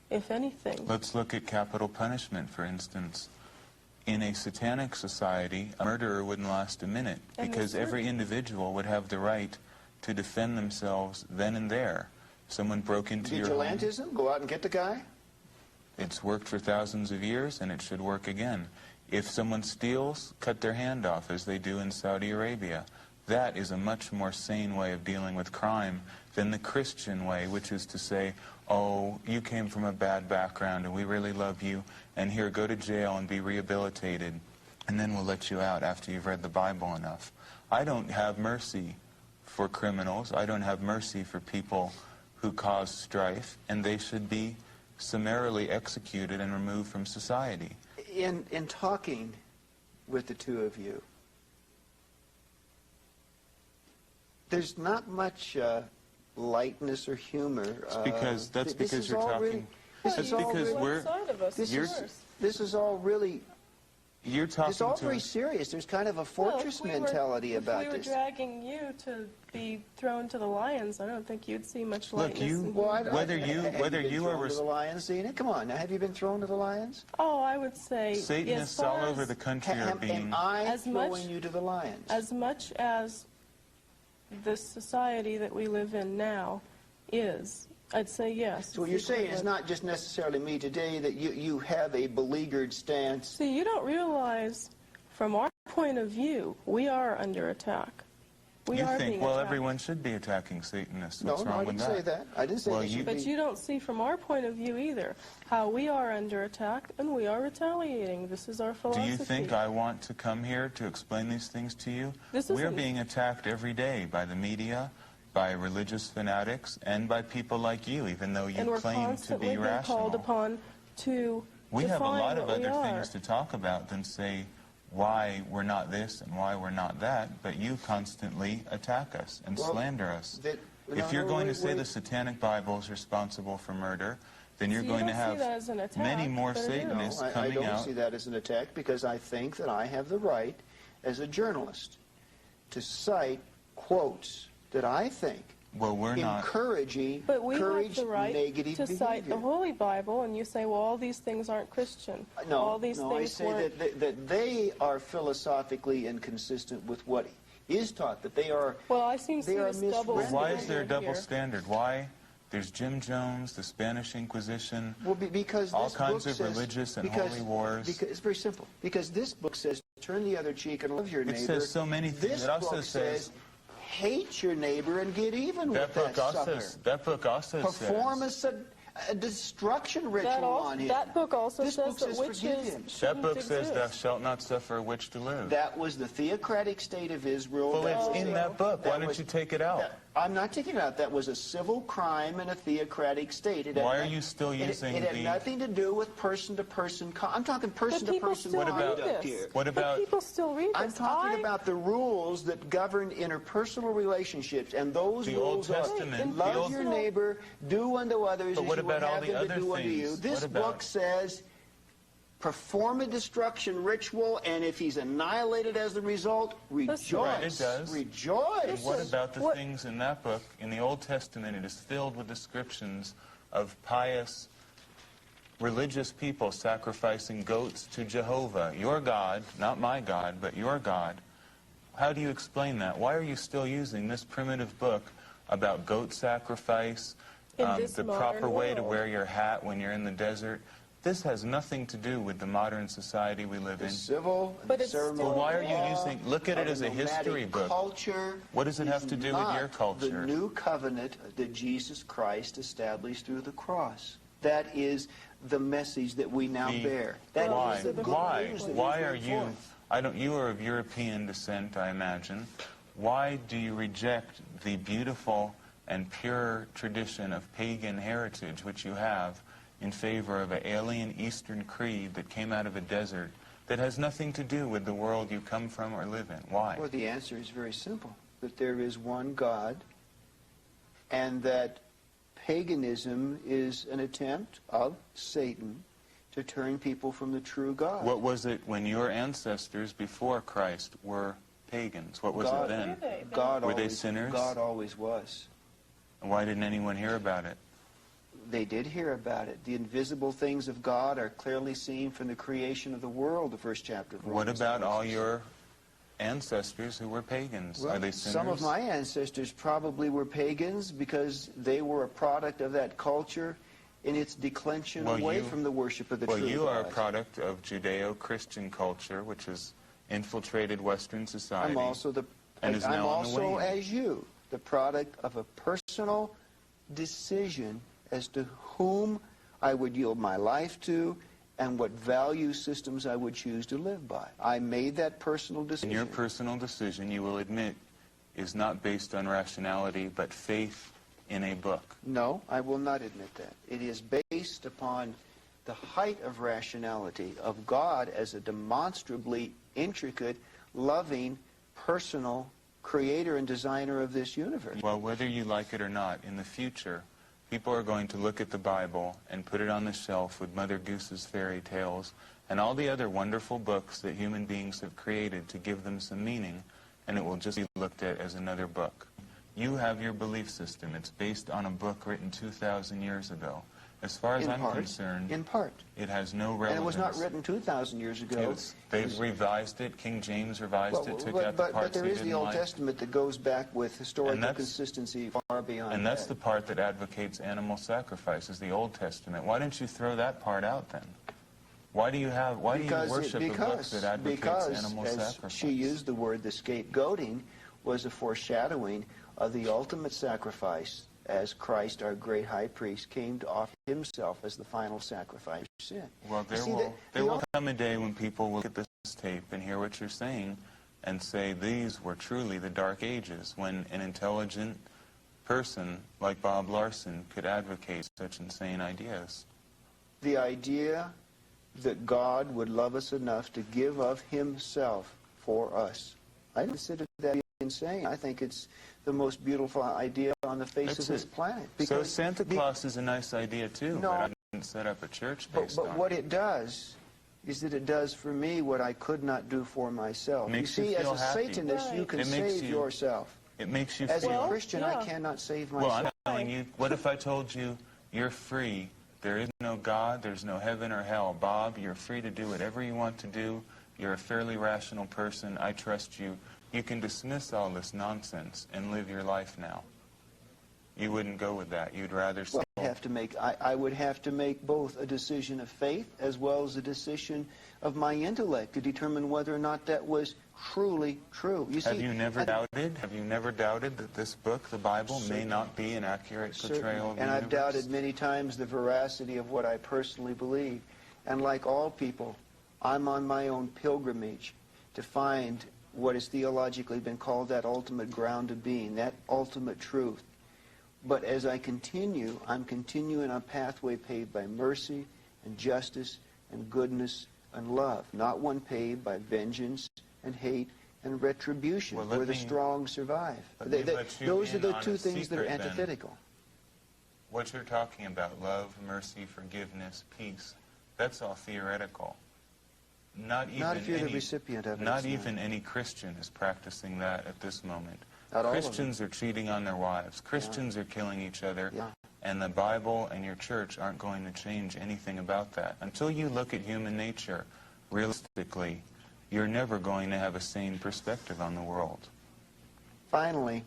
if anything. Let's look at capital punishment, for instance. in a satanic society, a murderer wouldn't last a minute, because every individual would have the right to defend themselves then and there. Someone broke into your home. Vigilantism? Go out and get the guy? It's worked for thousands of years, and it should work again. If someone steals, cut their hand off, as they do in Saudi Arabia. That is a much more sane way of dealing with crime than the Christian way, which is to say, oh, you came from a bad background and we really love you, and here, go to jail and be rehabilitated, and then we'll let you out after you've read the Bible enough. I don't have mercy for criminals. I don't have mercy for people who cause strife, and they should be summarily executed and removed from society. In talking with the two of you, there's not much lightness or humor. That's because you're talking. This is all really. You're talking. It's all very serious. There's kind of a fortress mentality about this. If we were dragging you to be thrown to the lions, I don't think you'd see much lightness. Look, whether you are to the lions, Zena? Come on, now, have you been thrown to the lions? Oh, I would say Satanists all over the country are being. Am I throwing you to the lions? As much as the society that we live in now is, I'd say yes. So what you're saying is not just necessarily me today, that you have a beleaguered stance. See, you don't realize, from our point of view, we are under attack. We you are think, being well, attacked. everyone should be attacking Satanists. What's No, wrong I with didn't say that. I didn't say well, that. But you don't see from our point of view either how we are under attack and we are retaliating. This is our philosophy. Do you think I want to come here to explain these things to you? We're being attacked every day by the media, by religious fanatics, and by people like you, even though you claim to be rational. And we're constantly called upon to We have a lot of other are. things to talk about than say why we're not this and why we're not that, but you constantly attack us and slander us. If you're going to say the Satanic Bible is responsible for murder, then you're going to have many more Satanists coming out. I don't see that as an attack, because I think that I have the right, as a journalist, to cite quotes that I think encourage negative But we have the right to cite the Holy Bible, and you say, well, all these things aren't Christian. No, I say that they are philosophically inconsistent with what is taught, that they are. Well, I seem to see this double standard. Why is there a double standard? Why? There's Jim Jones, the Spanish Inquisition, because all kinds of religious and holy wars. Because it's very simple. Because this book says, turn the other cheek and love your neighbor. It says so many things. This book says, hate your neighbor and get even with that sucker. That book also perform a destruction ritual on him. That book also says that witches That book says thou shalt not suffer a witch to live. That was the theocratic state of Israel. Well, it's in that book. Why don't you take it out? I'm not taking it out. That was a civil crime in a theocratic state. Why are you still using it had nothing to do with person-to-person. I'm talking person-to-person. What about people still read this? I'm talking about the rules that govern interpersonal relationships, and those rules are love your neighbor, do unto others as you would have them to do unto you. This book says perform a destruction ritual, and if he's annihilated as the result, rejoice. Right, it does. Rejoice. And what about the things in that book? In the Old Testament, it is filled with descriptions of pious religious people sacrificing goats to Jehovah, your God, not my God, but your God. How do you explain that? Why are you still using this primitive book about goat sacrifice, the proper way to wear your hat when you're in the desert? This has nothing to do with the modern society we live in. Civil, ceremonial. Why are you using? Look at it as a history book. Culture. What does it have to do with your culture? The new covenant that Jesus Christ established through the cross. That is the message that we now bear. Why are you? You are of European descent, I imagine. Why do you reject the beautiful and pure tradition of pagan heritage which you have, in favor of an alien Eastern creed that came out of a desert that has nothing to do with the world you come from or live in? Why? Well, the answer is very simple. That there is one God, and that paganism is an attempt of Satan to turn people from the true God. What was it when your ancestors before Christ were pagans? What was it then? Were they sinners? God always was. And why didn't anyone hear about it? They did hear about it. The invisible things of God are clearly seen from the creation of the world, the first chapter of Romans. What about all your ancestors who were pagans? Well, are they sinners? some of my ancestors probably were pagans because they were a product of that culture in its declension away from the worship of the true God. Well, you are a product of Judeo-Christian culture, which has infiltrated Western society. I'm also as you, the product of a personal decision as to whom I would yield my life to and what value systems I would choose to live by. I made that personal decision. And your personal decision, you will admit, is not based on rationality, but faith in a book. No, I will not admit that. It is based upon the height of rationality of God as a demonstrably intricate, loving, personal creator and designer of this universe. Well, whether you like it or not, in the future, people are going to look at the Bible and put it on the shelf with Mother Goose's fairy tales and all the other wonderful books that human beings have created to give them some meaning, and it will just be looked at as another book. You have your belief system. It's based on a book written 2,000 years ago. As far as I'm concerned, in part, it has no relevance. And it was not written 2,000 years ago. They've revised it. King James revised it, took out the parts but there is the Old like. Testament that goes back with historical consistency far beyond And that's the part that advocates animal sacrifice, is the Old Testament. Why didn't you throw that part out then? Why do you worship a book that advocates animal sacrifice? Because she used the word, the scapegoating was a foreshadowing of the ultimate sacrifice as Christ, our great high priest, came to offer himself as the final sacrifice for sin. Well, there will come a day when people will look at this tape and hear what you're saying and say these were truly the Dark Ages, when an intelligent person like Bob Larson could advocate such insane ideas. The idea that God would love us enough to give of himself for us. I consider that insane. I think it's the most beautiful idea on the face of this planet. So Santa Claus is a nice idea too, but I didn't set up a church based on it. But what it does is that it does for me what I could not do for myself. You see, as a Satanist, you can save yourself. It makes you As a Christian, I cannot save myself. Well, I'm telling you, what if I told you you're free? There is no God, there's no heaven or hell. Bob, you're free to do whatever you want to do. You're a fairly rational person. I trust you. You can dismiss all this nonsense and live your life now. You wouldn't go with that. You'd rather say... Well, I would have to make both a decision of faith as well as a decision of my intellect to determine whether or not that was truly true. You see, Have you never doubted that this book, the Bible, may not be an accurate portrayal of the universe? And I've doubted many times the veracity of what I personally believe. And like all people, I'm on my own pilgrimage to find what has theologically been called that ultimate ground of being, that ultimate truth. But as I continue, I'm continuing a pathway paved by mercy and justice and goodness and love, not one paved by vengeance and hate and retribution, where the strong survive. Those are the two things that are antithetical. Then. What you're talking about, love, mercy, forgiveness, peace, that's all theoretical. Not if you're the recipient of it. Not even any Christian is practicing that at this moment. Christians are cheating on their wives. Christians are killing each other. And the Bible and your church aren't going to change anything about that. Until you look at human nature realistically, you're never going to have a sane perspective on the world. Finally,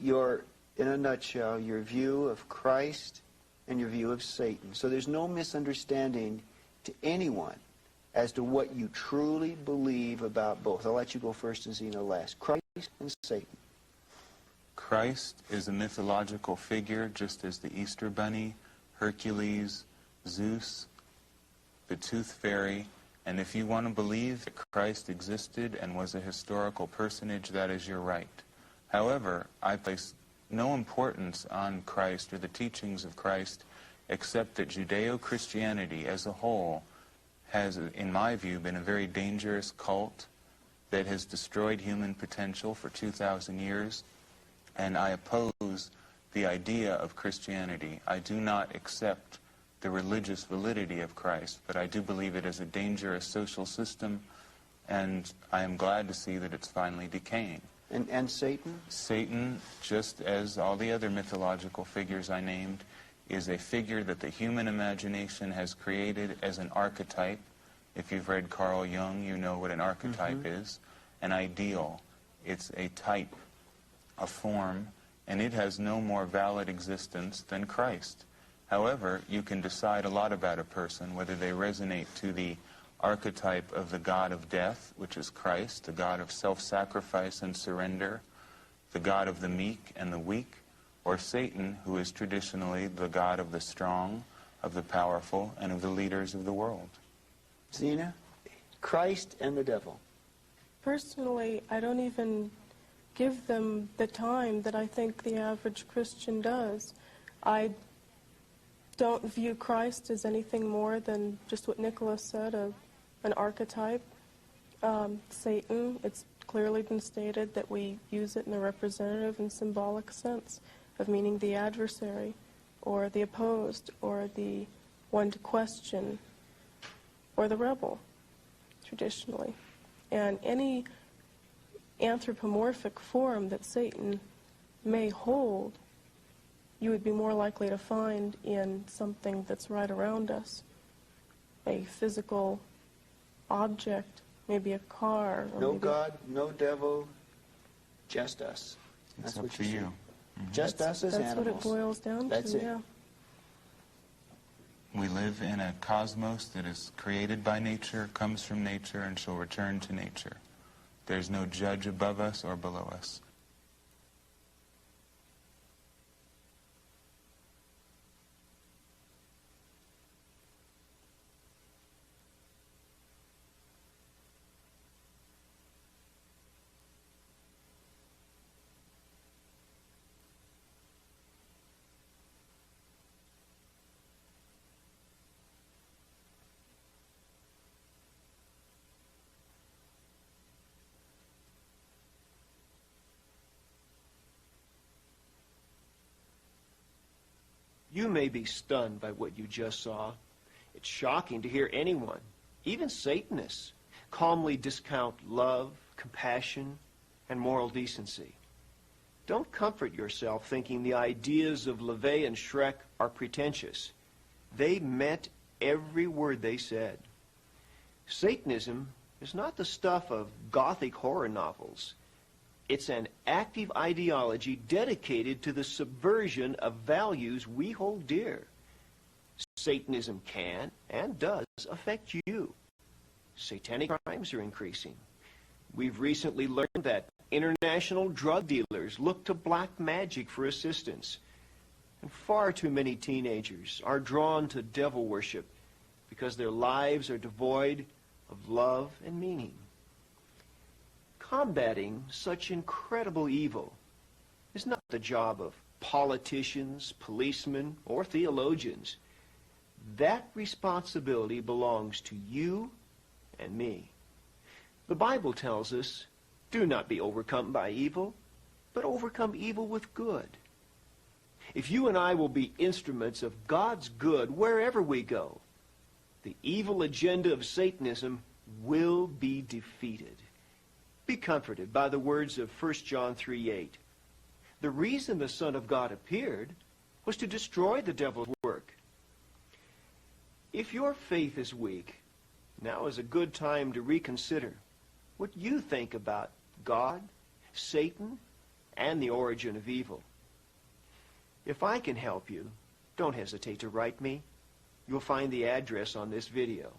in a nutshell, your view of Christ and your view of Satan. So there's no misunderstanding to anyone as to what you truly believe about both. I'll let you go first and Zeno last. Christ and Satan. Christ is a mythological figure, just as the Easter Bunny, Hercules, Zeus, the Tooth Fairy. And if you want to believe that Christ existed and was a historical personage, that is your right. However, I place no importance on Christ or the teachings of Christ, except that Judeo-Christianity as a whole has, in my view, been a very dangerous cult that has destroyed human potential for 2,000 years, and I oppose the idea of Christianity. I do not accept the religious validity of Christ, but I do believe it is a dangerous social system, and I am glad to see that it's finally decaying. And Satan? Satan, just as all the other mythological figures I named, is a figure that the human imagination has created as an archetype. If you've read Carl Jung, you know what an archetype is. An ideal. It's a type, a form, and it has no more valid existence than Christ. However, you can decide a lot about a person, whether they resonate to the archetype of the God of death, which is Christ, the God of self-sacrifice and surrender, the God of the meek and the weak, or Satan, who is traditionally the God of the strong, of the powerful, and of the leaders of the world. Zena, Christ and the devil. Personally, I don't even give them the time that I think the average Christian does. I don't view Christ as anything more than just what Nicholas said, an archetype. Satan, it's clearly been stated that we use it in a representative and symbolic sense of meaning the adversary, or the opposed, or the one to question, or the rebel, traditionally. And any anthropomorphic form that Satan may hold, you would be more likely to find in something that's right around us. A physical object, maybe a car. Or No maybe God, no devil, just us. It's That's up what to you you. see. Just us as that's animals. what it boils down That's to, it. yeah. We live in a cosmos that is created by nature, comes from nature, and shall return to nature. There's no judge above us or below us. You may be stunned by what you just saw. It's shocking to hear anyone, even Satanists, calmly discount love, compassion, and moral decency. Don't comfort yourself thinking the ideas of Lavey and Schreck are pretentious. They meant every word they said. Satanism is not the stuff of Gothic horror novels. It's an active ideology dedicated to the subversion of values we hold dear. Satanism can and does affect you. Satanic crimes are increasing. We've recently learned that international drug dealers look to black magic for assistance. And far too many teenagers are drawn to devil worship because their lives are devoid of love and meaning. Combating such incredible evil is not the job of politicians, policemen, or theologians. That responsibility belongs to you and me. The Bible tells us, do not be overcome by evil, but overcome evil with good. If you and I will be instruments of God's good wherever we go, the evil agenda of Satanism will be defeated. Be comforted by the words of 1 John 3:8. The reason the Son of God appeared was to destroy the devil's work. If your faith is weak, now is a good time to reconsider what you think about God, Satan, and the origin of evil. If I can help you, don't hesitate to write me. You'll find the address on this video.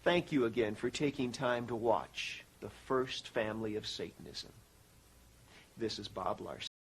Thank you again for taking time to watch the first family of Satanism. This is Bob Larson.